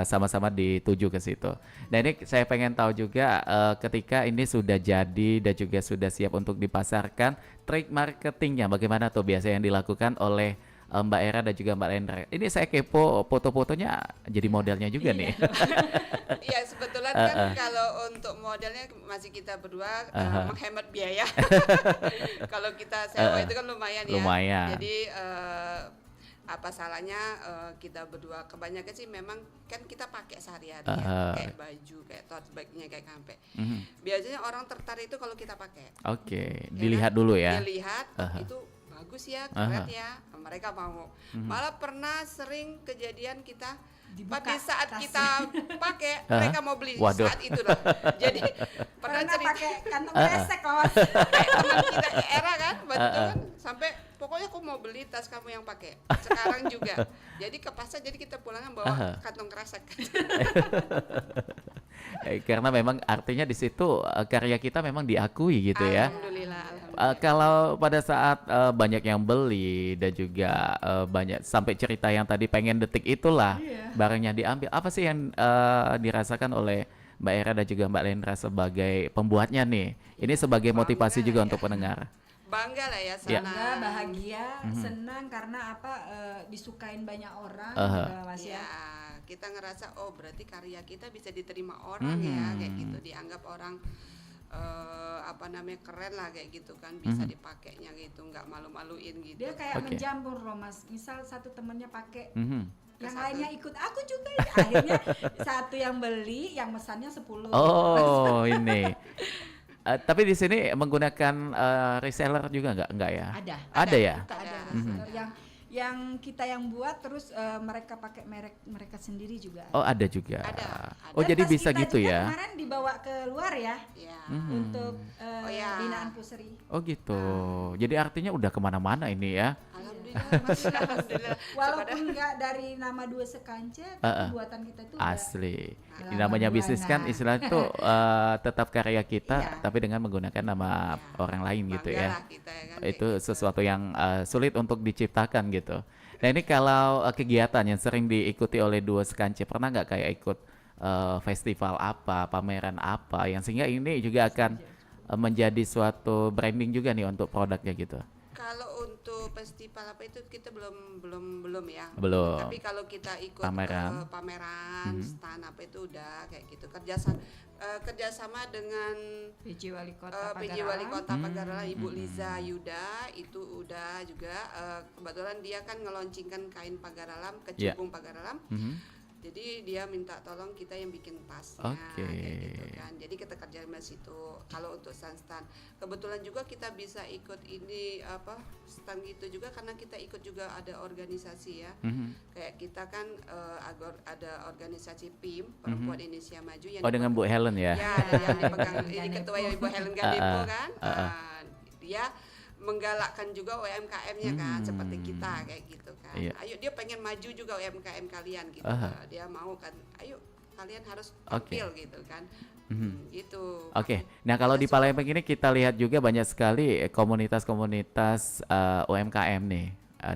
sama-sama dituju ke situ. Nah, ini saya pengen tahu juga ketika ini sudah jadi dan juga sudah siap untuk dipasarkan, trik marketingnya bagaimana tuh biasanya yang dilakukan oleh Mbak Era dan juga Mbak Lendra. Ini saya kepo foto-fotonya jadi modelnya juga nih. Iya sebetulnya kan kalau untuk modelnya masih kita berdua menghemat biaya. Kalau kita sewa itu kan lumayan ya. Lumayan. Jadi apa salahnya kita berdua, kebanyakan sih memang kan kita pakai sehari-hari ya, kayak baju, kayak tote bagnya, kayak kampe. Mhm. Biasanya orang tertarik itu kalau kita pakai. Oke, Ya dilihat kan? dulu ya. Dilihat itu bagus ya, keren ya, mereka mau. Malah pernah sering kejadian kita Dibuka pada saat tasnya. kita pakai, mereka mau beli Waduh. saat itu lah. Jadi pernah Pernah cerita pakai kantong kresek kawan. kayak teman kita Era kan, waktu itu kan sampai pokoknya aku mau beli tas kamu yang pakai. Sekarang juga. Jadi ke pasar, jadi kita pulangan bawa kantong kresek. Karena memang artinya di situ karya kita memang diakui gitu ya. Alhamdulillah. Kalau pada saat banyak yang beli dan juga banyak sampai cerita yang tadi pengen detik itulah barangnya diambil. Apa sih yang dirasakan oleh Mbak Era dan juga Mbak Lendra sebagai pembuatnya nih? Ini sebagai motivasi Bangga juga ya. untuk pendengar. Bangga lah ya Ya. sana. Bangga, bahagia, senang karena apa disukain banyak orang, Mas Ya, ya. kita ngerasa oh berarti karya kita bisa diterima orang ya, kayak gitu, dianggap orang apa namanya keren lah kayak gitu kan, bisa dipakainya gitu, nggak malu-maluin gitu. Dia kayak Oke. menjamur loh Mas. Misal satu temennya pakai, Mhm. yang Satu. lainnya ikut, aku juga. Akhirnya satu yang beli, yang mesannya 10. Oh, ini. Tapi di sini menggunakan reseller juga nggak ya? Ada ya? Kita ada Ada. reseller yang kita yang buat terus mereka pakai merek mereka sendiri juga. Oh ada juga. Ada. Oh Dan jadi tas bisa kita gitu juga ya? Kemarin dibawa ke luar ya Ya. untuk ya. binaan pusri. Oh gitu. Jadi artinya udah kemana-mana ini ya? Alhamdulillah, Mas. Alhamdulillah. Walaupun nggak dari nama Dua Sekance, tapi buatan kita itu Asli. Ini Lama namanya buana. bisnis kan istilahnya tuh tetap karya kita Iya. tapi dengan menggunakan nama orang lain gitu Bangga ya. lah kita ya kan, Itu kayak gitu. sesuatu yang sulit untuk diciptakan gitu. Nah ini kalau kegiatan yang sering diikuti oleh Dua Sekance, pernah nggak kayak ikut festival apa, pameran apa, yang sehingga ini juga akan menjadi suatu branding juga nih untuk produknya gitu. Kalau untuk festival apa itu kita belum ya. Belum. Tapi kalau kita ikut Pameran. pameran, stand apa itu udah kayak gitu. Kerjasama dengan PJ Wali Kota PJ Wali Pagarawan. Kota Pagarawan Ibu Liza Yuda itu udah juga kebetulan dia kan ngeluncingkan kain Pagaralam, Iya. kecubung Pagaralam. Jadi dia minta tolong kita yang bikin tasnya Oke. kayak gitu kan. Jadi kita kerja di situ. Kalau untuk stand, kebetulan juga kita bisa ikut ini apa stand gitu juga karena kita ikut juga ada organisasi ya. Kayak kita kan ada organisasi PIM Perempuan Indonesia Maju yang Oh dengan Bu Helen ya? Ya, yang dipegang ini ketua Ibu Helen Ganepo kan. Dia menggalakkan juga UMKM-nya kan seperti kita kayak gitu kan. Iya. Ayo dia pengen maju juga UMKM kalian gitu. Dia mau kan, ayo kalian harus Oke. tampil gitu kan. Gitu. Oke, nah kalau di Palembang ini kita lihat juga banyak sekali komunitas-komunitas UMKM nih.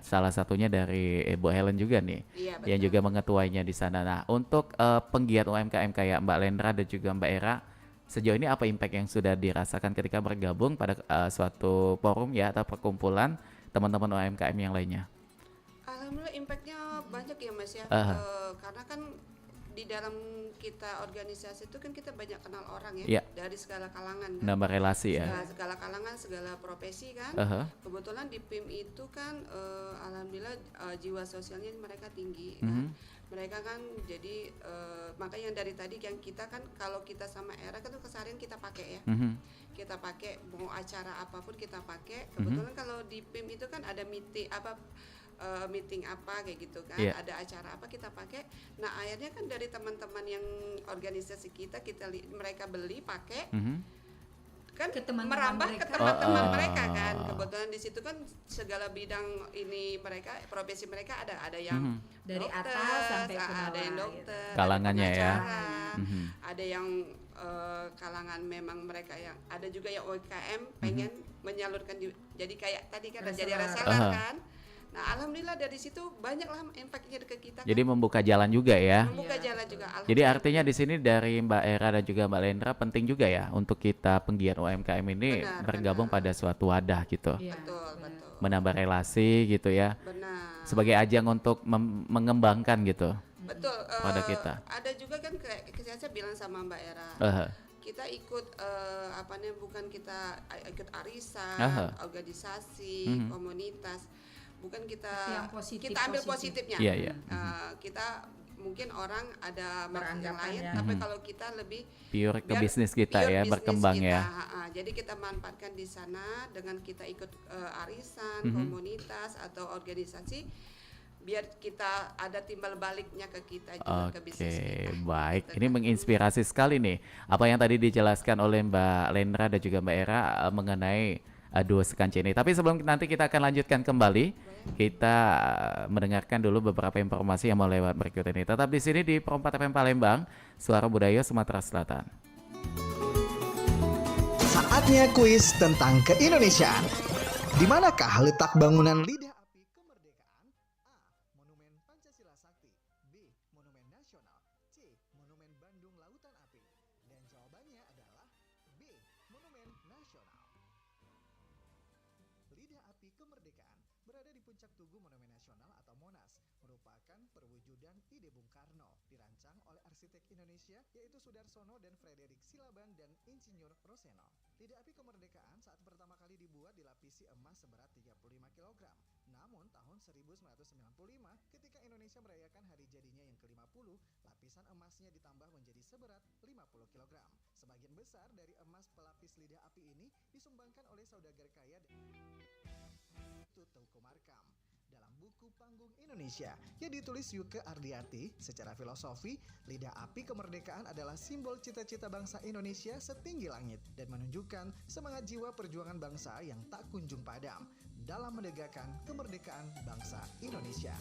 Salah satunya dari Bu Helen juga nih, Iya, yang betul. juga mengetuainya di sana. Nah, untuk penggiat UMKM kayak Mbak Lendra dan juga Mbak Era, sejauh ini apa impact yang sudah dirasakan ketika bergabung pada suatu forum ya atau perkumpulan teman-teman UMKM yang lainnya? Alhamdulillah impactnya banyak ya Mas ya. Karena kan di dalam kita organisasi itu kan kita banyak kenal orang ya, Iya. dari segala kalangan kan. Nambah relasi ya? Segala kalangan, segala profesi kan. Kebetulan di PIM itu kan alhamdulillah jiwa sosialnya mereka tinggi kan. Mereka kan jadi makanya dari tadi yang kita kan kalau kita sama Era kan tuh keseharian kita pakai ya. Kita pakai mau acara apapun kita pakai. Kebetulan kalau di PIM itu kan ada meeting apa kayak gitu kan, Yeah. ada acara apa kita pakai. Nah akhirnya kan dari teman-teman yang organisasi kita mereka beli pakai kan Ke teman-teman merambah ke mereka. teman-teman mereka kan. Kebetulan di situ kan segala bidang ini mereka profesi mereka ada yang Dari dokter, atas sampai ke bawah ada yang gitu. dokter, Kalangannya ada ya. pengacara, ada yang kalangan memang mereka yang ada juga yang UMKM pengen menyalurkan jadi kayak tadi kan jadi reseller kan. Nah alhamdulillah dari situ banyaklah impactnya ke kita. Jadi kan. membuka jalan juga ya. Membuka jalan juga. Jadi artinya di sini dari Mbak Era dan juga Mbak Lendra penting juga ya untuk kita penggiat UMKM ini Benar, bergabung pada suatu wadah gitu. Iya. Betul. Menambah relasi gitu ya. Benar. Sebagai ajang untuk mengembangkan gitu Betul. pada kita. Ada juga kan kayak saya bilang sama Mbak Era. Kita ikut apa namanya bukan kita ikut arisan, organisasi, komunitas. Bukan kita Yang positif, kita ambil positif. positifnya. Iya. Kita mungkin orang ada maksud yang Beranggapan lain, ya. tapi kalau kita lebih Pure ke biar bisnis kita pure ya, bisnis berkembang kita. ya. Jadi kita manfaatkan di sana dengan kita ikut arisan, komunitas atau organisasi biar kita ada timbal baliknya ke kita juga ke bisnis kita. Baik. Gitu Ini kan. menginspirasi sekali nih apa yang tadi dijelaskan oleh Mbak Lendra dan juga Mbak Era mengenai Dua Sekance ini. Tapi sebelum nanti kita akan lanjutkan kembali, kita mendengarkan dulu beberapa informasi yang mau lewat berikut ini. Tetap di sini di Pro 4 FM Palembang, Suara Budaya Sumatera Selatan. Saatnya kuis tentang keindonesiaan. Di manakah letak bangunan Lidah Api Kemerdekaan? A. Monumen Pancasila Sakti. B. Monumen Nasional. C. Monumen Bandung Lautan Api. Dan jawabannya adalah B. Monumen Nasional. Lidah Api Kemerdekaan berada di puncak tugu Monumen Nasional atau Monas, merupakan perwujudan ide Bung Karno, dirancang oleh arsitek Indonesia yaitu Sudarsono dan Frederick Silaban dan Insinyur Roseno. Lidah Api Kemerdekaan saat pertama kali dibuat dilapisi emas seberat 35 kg. Namun tahun 1995 ketika Indonesia merayakan hari jadinya yang ke-50, lapisan emasnya ditambah menjadi seberat 50 kg. Sebagian besar dari emas pelapis lidah api ini disumbangkan oleh saudagar kaya itu Teuku Markam. Dalam buku Panggung Indonesia yang ditulis Yuke Ardiati, secara filosofi, lidah api kemerdekaan adalah simbol cita-cita bangsa Indonesia setinggi langit dan menunjukkan semangat jiwa perjuangan bangsa yang tak kunjung padam dalam menegakkan kemerdekaan bangsa Indonesia.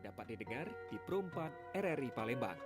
Dapat didengar di Pro 4 RRI Palembang.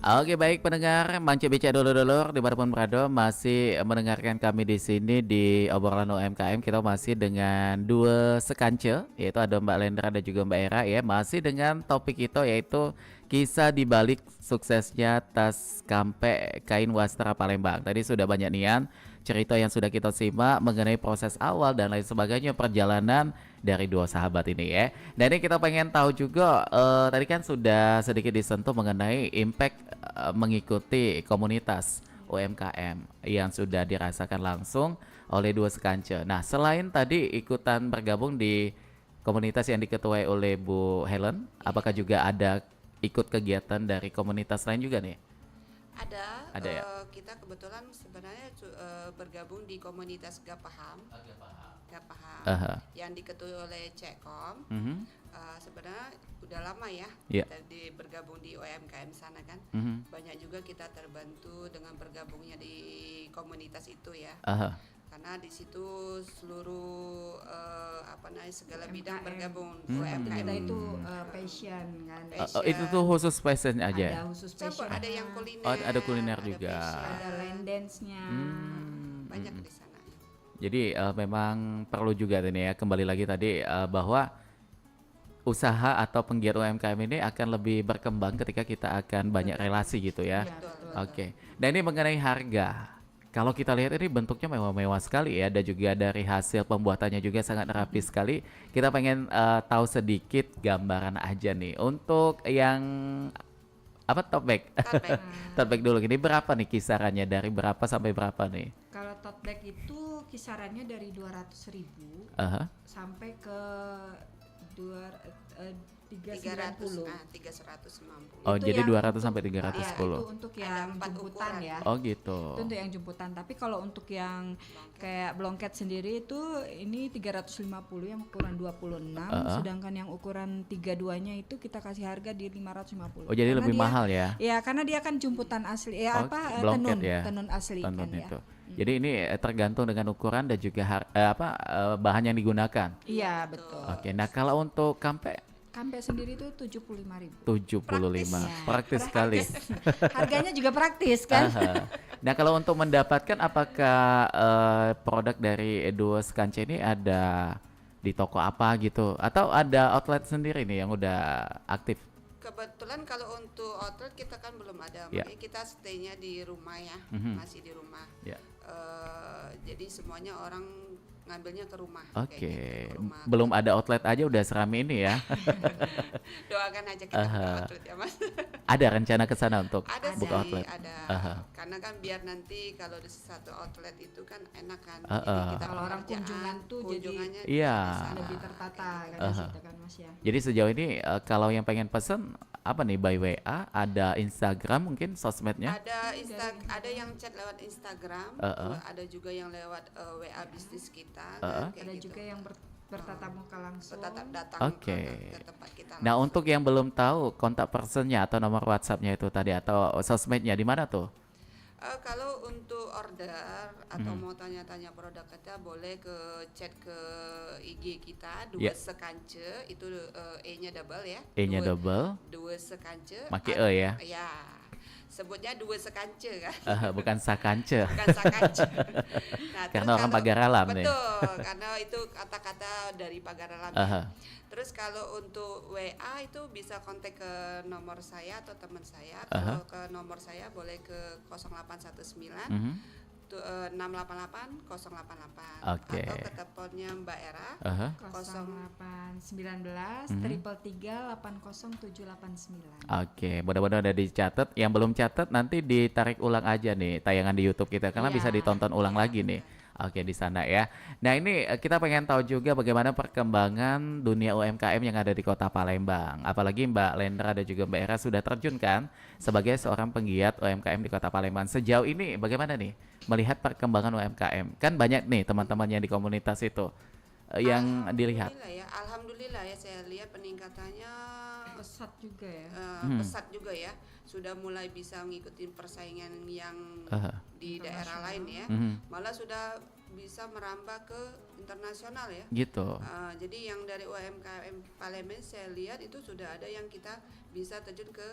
Oke, baik pendengar Mance Bica Dulur-dulur dimanapun berada, masih mendengarkan kami di sini di obrolan UMKM. Kita masih dengan dua sekance, yaitu ada Mbak Lendra dan juga Mbak Era ya. Masih dengan topik kita yaitu kisah di balik suksesnya tas kampe kain wastra Palembang. Tadi sudah banyak nian cerita yang sudah kita simak mengenai proses awal dan lain sebagainya perjalanan dari dua sahabat ini ya. Dan ini kita pengen tahu juga tadi kan sudah sedikit disentuh mengenai impact mengikuti komunitas UMKM yang sudah dirasakan langsung oleh dua sekance. Nah, selain tadi ikutan bergabung di komunitas yang diketuai oleh Bu Helen, apakah juga ada ikut kegiatan dari komunitas lain juga nih? Ada ya? Kita kebetulan sebenarnya bergabung di komunitas Gapaham. Gapaham yang diketuai oleh Cekom. Sebenarnya udah lama ya kita bergabung di UMKM sana kan. Banyak juga kita terbantu dengan bergabungnya di komunitas itu ya. Karena di situ seluruh segala bidang bergabung UMKM. Kita itu passion kan. Itu tuh khusus passion aja. Ada khusus passion. Ada yang kuliner. Ada kuliner juga. Ada line dance-nya. Banyak di sana. Jadi memang perlu juga nih ya, kembali lagi tadi bahwa usaha atau penggiat UMKM ini akan lebih berkembang ketika kita akan banyak relasi gitu ya. Oke. Dan ini mengenai harga. Kalau kita lihat ini bentuknya mewah-mewah sekali ya, dan juga dari hasil pembuatannya juga sangat rapi sekali. Kita pengen tahu sedikit gambaran aja nih untuk yang tote bag. Tote bag dulu. Ini berapa nih kisarannya, dari berapa sampai berapa nih? Kalau tote bag itu kisarannya dari 200.000 sampai ke 350. 350. Oh, Itu jadi yang 200 sampai 310. Ya, itu untuk yang Ada 4 jemputan ukuran. ya. Oh gitu. Itu untuk yang jemputan. Tapi kalau untuk yang kayak blongket sendiri itu ini 350 yang ukuran 26, sedangkan yang ukuran 32-nya itu kita kasih harga di 550. Oh, jadi Karena lebih dia, mahal ya? Ya, karena dia kan jemputan asli blongket tenun, ya? tenun asli Tenun kan ya. itu. Jadi ini tergantung dengan ukuran dan juga bahan yang digunakan. Iya, betul. Oke, nah kalau untuk kampe Kampe sendiri itu 75.000. 75, Praktis. praktis sekali. Harganya juga praktis kan? Aha. Nah kalau untuk mendapatkan apakah produk dari Duo Skance ini ada di toko apa gitu? Atau ada outlet sendiri nih yang udah aktif? Kebetulan kalau untuk outlet kita kan belum ada, Ya. makanya kita stay-nya di rumah ya, masih di rumah. Ya. Jadi semuanya orang ngambilnya ke rumah. Oke, kayak gitu, ke rumah. belum ada outlet aja udah serami ini ya. Doakan aja kita buka outlet ya Mas. Ada rencana ke sana untuk Ada buka sih, outlet? ada. Aha. Karena kan biar nanti kalau di satu outlet itu kan enak kan. Kalau orang kunjungan tuh jadi kunjungannya Iya. di sana. lebih tertata kan di situ kan Mas ya. Jadi sejauh ini kalau yang pengen pesen apa nih, by WA, ada Instagram mungkin sosmednya? Ada yang chat lewat Instagram, ada juga yang lewat WA bisnis kita. Kayak Ada gitu. juga yang bertatap muka langsung. Bertatap datang Oke. ke tempat kita. Nah langsung. untuk yang belum tahu kontak personnya atau nomor WhatsAppnya itu tadi atau sosmednya di mana tuh? Kalau untuk order atau mau tanya-tanya produk kita boleh ke chat ke IG kita Ya. Dua Sekance, itu E-nya double ya. E-nya double, Dua Sekance. pakai E ya? Ya. Sebutnya Dua Sekance kan. Bukan Sakance. Bukan Sakance. Nah, terus Karena orang kalau- Pagaralam nih. Betul, karena itu kata-kata dari Pagaralam. Aha. Terus kalau untuk WA itu bisa kontak ke nomor saya atau teman saya. Kalau ke nomor saya boleh ke 0819 688 088. Oke. Atau ke teleponnya Mbak Era. Aha. 0819 333 80789. Oke, mudah-mudahan udah dicatat. Yang belum catat nanti ditarik ulang aja nih tayangan di YouTube kita karena Iya. bisa ditonton ulang lagi nih. Oke, di sana ya. Nah, ini kita pengen tahu juga bagaimana perkembangan dunia UMKM yang ada di Kota Palembang. Apalagi Mbak Lendra dan juga Mbak Era sudah terjun kan sebagai seorang penggiat UMKM di Kota Palembang. Sejauh ini bagaimana nih melihat perkembangan UMKM? Kan banyak nih teman-teman yang di komunitas itu yang dilihat. Alhamdulillah ya saya lihat peningkatannya Pesat juga ya. pesat juga ya. Sudah mulai bisa mengikuti persaingan yang di daerah lain ya. Malah sudah bisa merambah ke internasional ya. Gitu. Jadi yang dari UMKM Palembang saya lihat itu sudah ada yang kita bisa terjun ke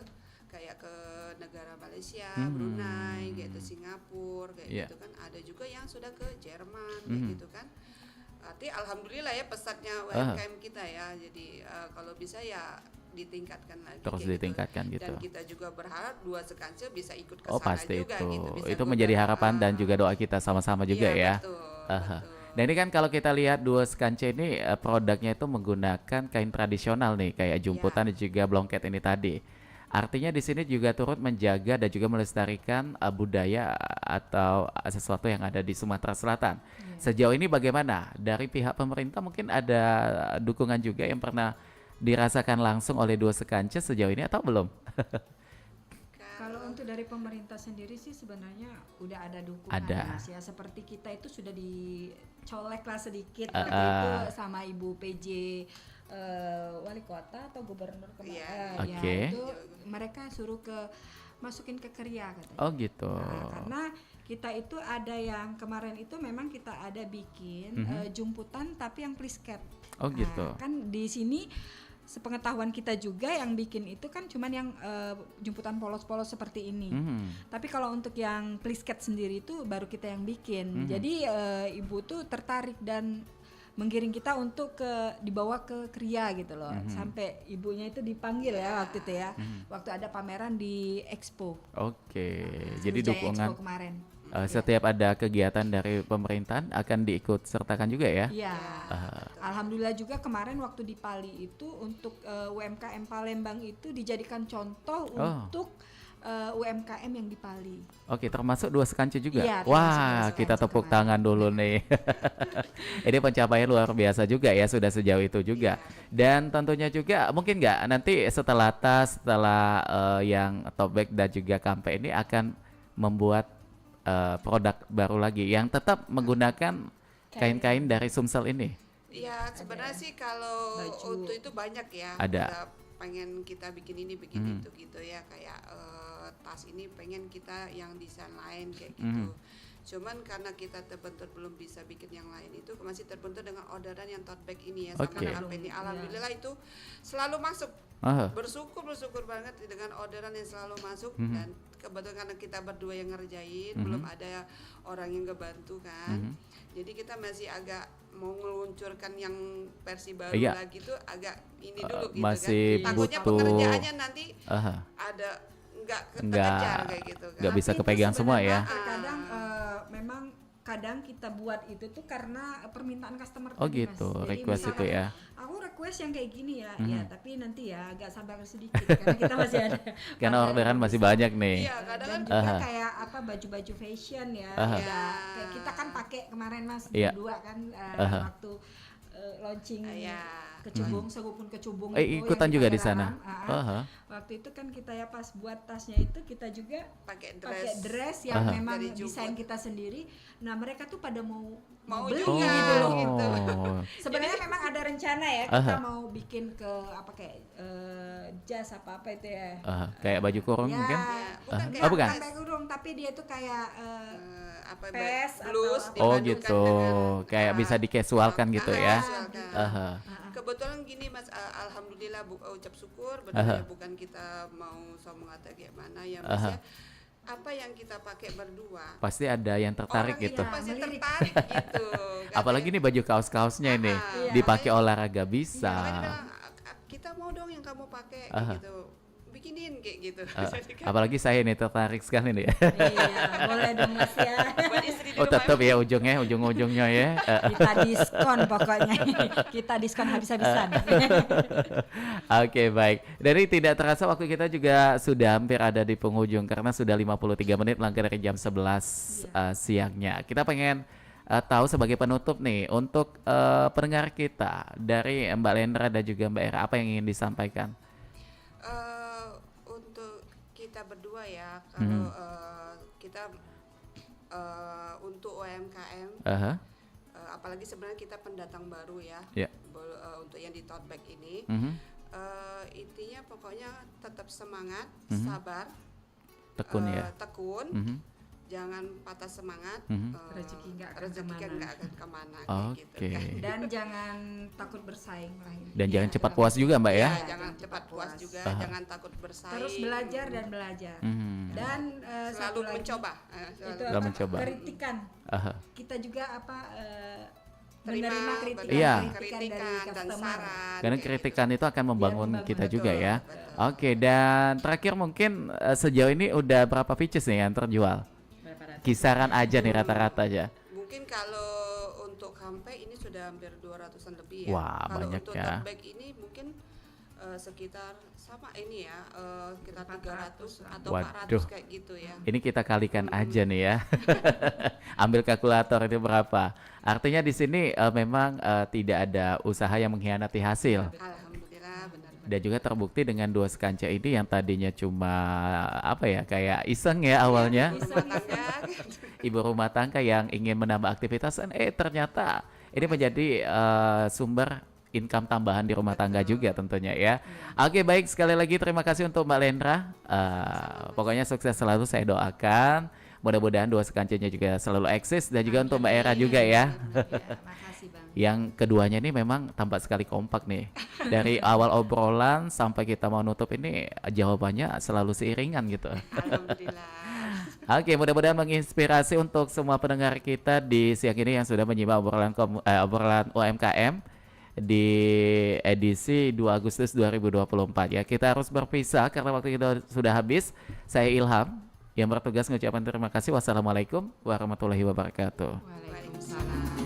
kayak ke negara Malaysia, Brunei, kayak ke Singapura, kayak Yeah. gitu kan. Ada juga yang sudah ke Jerman, kayak gitu kan. Arti alhamdulillah ya pesatnya UMKM kita ya. Jadi kalau bisa ya ditingkatkan lagi. Terus kayak ditingkatkan gitu. Dan kita juga berharap Dua Sekance bisa ikut ke Oh sana pasti juga itu. gitu. Bisa Itu menjadi juga, harapan dan juga doa kita sama-sama juga iya, ya. Betul, Aha. betul. Nah ini kan kalau kita lihat Duo Skance ini produknya itu menggunakan kain tradisional nih kayak jumputan dan juga blongket ini tadi. Artinya di sini juga turut menjaga dan juga melestarikan budaya atau sesuatu yang ada di Sumatera Selatan. Sejauh ini bagaimana dari pihak pemerintah, mungkin ada dukungan juga yang pernah dirasakan langsung oleh Duo Skance sejauh ini atau belum? Kalau untuk dari pemerintah sendiri sih sebenarnya udah ada dukungan Ada. Mas ya. Seperti kita itu sudah dicolek lah sedikit waktu itu sama Ibu PJ wali kota atau gubernur kemarin. Iya. Ya, Oke. itu mereka suruh masukin ke Keria katanya. Oh gitu. Nah, karena kita itu ada yang kemarin itu memang kita ada bikin jumputan tapi yang plisket. Oh gitu. Kan di sini sepengetahuan kita juga yang bikin itu kan cuman yang jumputan polos-polos seperti ini. Tapi kalau untuk yang plisket sendiri itu baru kita yang bikin. Jadi ibu tuh tertarik dan menggiring kita untuk dibawa ke Kria gitu loh. Sampai ibunya itu dipanggil ya waktu itu ya. Waktu ada pameran di Expo. Oke. Jadi Sriwijaya dukungan Expo kemarin. setiap ada kegiatan dari pemerintahan akan diikut sertakan juga ya. Iya. Alhamdulillah juga kemarin waktu di Pali itu untuk UMKM Palembang itu dijadikan contoh untuk UMKM yang di Pali. Oke, termasuk Duo Skance juga. Iya, termasuk Wah, Duo Skance kita tepuk kemarin. tangan dulu nih. Ini pencapaian luar biasa juga ya, sudah sejauh itu juga. Dan tentunya juga mungkin nggak nanti setelah tas, setelah yang tote bag dan juga kampe ini akan membuat produk baru lagi yang tetap menggunakan kain-kain dari Sumsel ini. Ya sebenarnya sih kalau Baju. untuk itu banyak ya. Ada. Kita pengen kita bikin ini bikin itu gitu ya, kayak tas ini pengen kita yang desain lain kayak gitu. Cuman karena kita terbentur belum bisa bikin yang lain, itu masih terbentur dengan orderan yang tote bag ini ya, sama Oke. kampanye ini. Alhamdulillah itu selalu masuk. Aha. Bersyukur banget dengan orderan yang selalu masuk. Mhm. Dan kebetulan karena kita berdua yang ngerjain, Mhm. belum ada orang yang ngebantu kan. Mhm. Jadi kita masih agak mau meluncurkan yang versi baru Iya. lagi tuh agak ini dulu gitu masih kan. Takutnya butuh. pekerjaannya nanti Aha. ada nggak Nggak- kekejar kayak gitu kan. nggak bisa Tapi itu kepegang semua ya. sebenarnya terkadang memang kadang kita buat itu tuh karena permintaan customer Oh tadi, Mas. gitu, Jadi request itu misalkan, ya. Aku request yang kayak gini ya, Mhm. ya tapi nanti ya agak sabar sedikit karena kita masih ada. Karena orderan masih banyak nih. Iya, kadang Dan kan juga Aha. kayak apa baju-baju fashion ya, Aha. udah kayak kita kan pakai kemarin Mas Iya. berdua kan Aha. waktu launching Iya. kecubung, segupun kecubung Ikutan yang juga pakai di sana. ralam. Aha. Waktu itu kan kita ya pas buat tasnya itu kita juga pakai pakai dress. dress yang Aha. memang Dari Jumbo. desain kita sendiri. Nah mereka tuh pada mau beli juga. gitu loh. Oh. Sebenarnya memang ada rencana ya kita Aha. mau bikin ke apa kayak jas apa itu ya. Aha. Kayak baju kurung Ya, mungkin. Ya, bukan Ah. kayak Oh, bukan. Sampai kurung tapi dia tuh kayak apa Pes blues atau apa. Oh dipadukan gitu. dengan, Kayak bisa dikasualkan gitu ya. dikasualkan. Aha. Kebetulan gini Mas, alhamdulillah ucap syukur Aha. benar bukan kita mau sombong atau gimana ya Mas Aha. ya. Apa yang kita pakai berdua, Pasti ada yang tertarik orang gitu. itu pasti Melirik. tertarik gitu. Apalagi nih baju kaos-kaosnya ini Iya. dipakai olahraga Makanya dia bisa. bilang, kita mau dong yang kamu pakai Aha. gitu. Bikinin kayak gitu. Jadi kan Apalagi saya nih tertarik sekali nih. iya boleh dong Mas ya. buat istri di Oh rumah tetap ya ujung-ujungnya ya. Kita diskon pokoknya. Kita diskon habis-habisan. Oke baik. Dari tidak terasa waktu kita juga sudah hampir ada di penghujung karena sudah 53 menit melangkah dari jam 11 siangnya. Kita pengen tahu sebagai penutup nih untuk pendengar kita dari Mbak Lendra dan juga Mbak Era apa yang ingin disampaikan? Untuk kita berdua ya, kalau kita untuk UMKM, Aha. apalagi sebenarnya kita pendatang baru ya, Ya. untuk yang di tote bag ini, Mhm. intinya pokoknya tetap semangat, Mhm. sabar, Tekun ya. tekun, Mhm. jangan patah semangat, Mhm. Rezeki nggak akan rezeki kan kemana. nggak akan kemana, kayak gitu Oke. kan. Dan jangan takut bersaing lah ini. Dan jangan Iya, cepat dalam puas juga Mbak ya. Ya, jangan cepat puas juga, Aha. jangan takut bersaing. Terus belajar dan belajar. Mhm. Dan selalu satu lagi, mencoba. itu Selalu apa, mencoba. kritikan. Aha. Kita juga apa Terima menerima kritikan, Iya. kritikan dari dan customer. saran. Karena kayak kritikan itu akan membangun membangun, kita betul, juga ya. betul. Oke, dan terakhir mungkin sejauh ini udah berapa pieces nih yang terjual? Kisaran aja nih rata-rata aja. Mungkin kalau untuk kampai ini sudah hampir 200-an lebih ya. Wah, Kalau banyak untuk ya. tote bag ini mungkin sekitar sama ini ya, sekitar 300 atau Waduh. 400 kayak gitu ya. Ini kita kalikan aja nih ya. Ambil kalkulator itu berapa? Artinya di sini memang tidak ada usaha yang mengkhianati hasil. Alhamdulillah benar-benar. Dan juga terbukti dengan dua sekanca ini yang tadinya cuma apa ya kayak iseng ya awalnya. Rumah tangga. Ibu rumah tangga yang ingin menambah aktivitas dan ternyata ini menjadi sumber income tambahan di rumah tangga juga tentunya ya. Oke baik, sekali lagi terima kasih untuk Mbak Lendra. Pokoknya sukses selalu saya doakan. Mudah-mudahan dua sekancanya juga selalu eksis dan juga untuk Mbak Era juga ya. Makasih Bang. Yang keduanya ini memang tampak sekali kompak nih. Dari awal obrolan sampai kita mau nutup ini jawabannya selalu seiringan gitu. Alhamdulillah. Oke, mudah-mudahan menginspirasi untuk semua pendengar kita di siang ini yang sudah menyimak obrolan UMKM di edisi 2 Agustus 2024 ya. Kita harus berpisah karena waktu kita sudah habis. Saya Ilham yang bertugas mengucapkan terima kasih. Wassalamualaikum warahmatullahi wabarakatuh. Waalaikumsalam.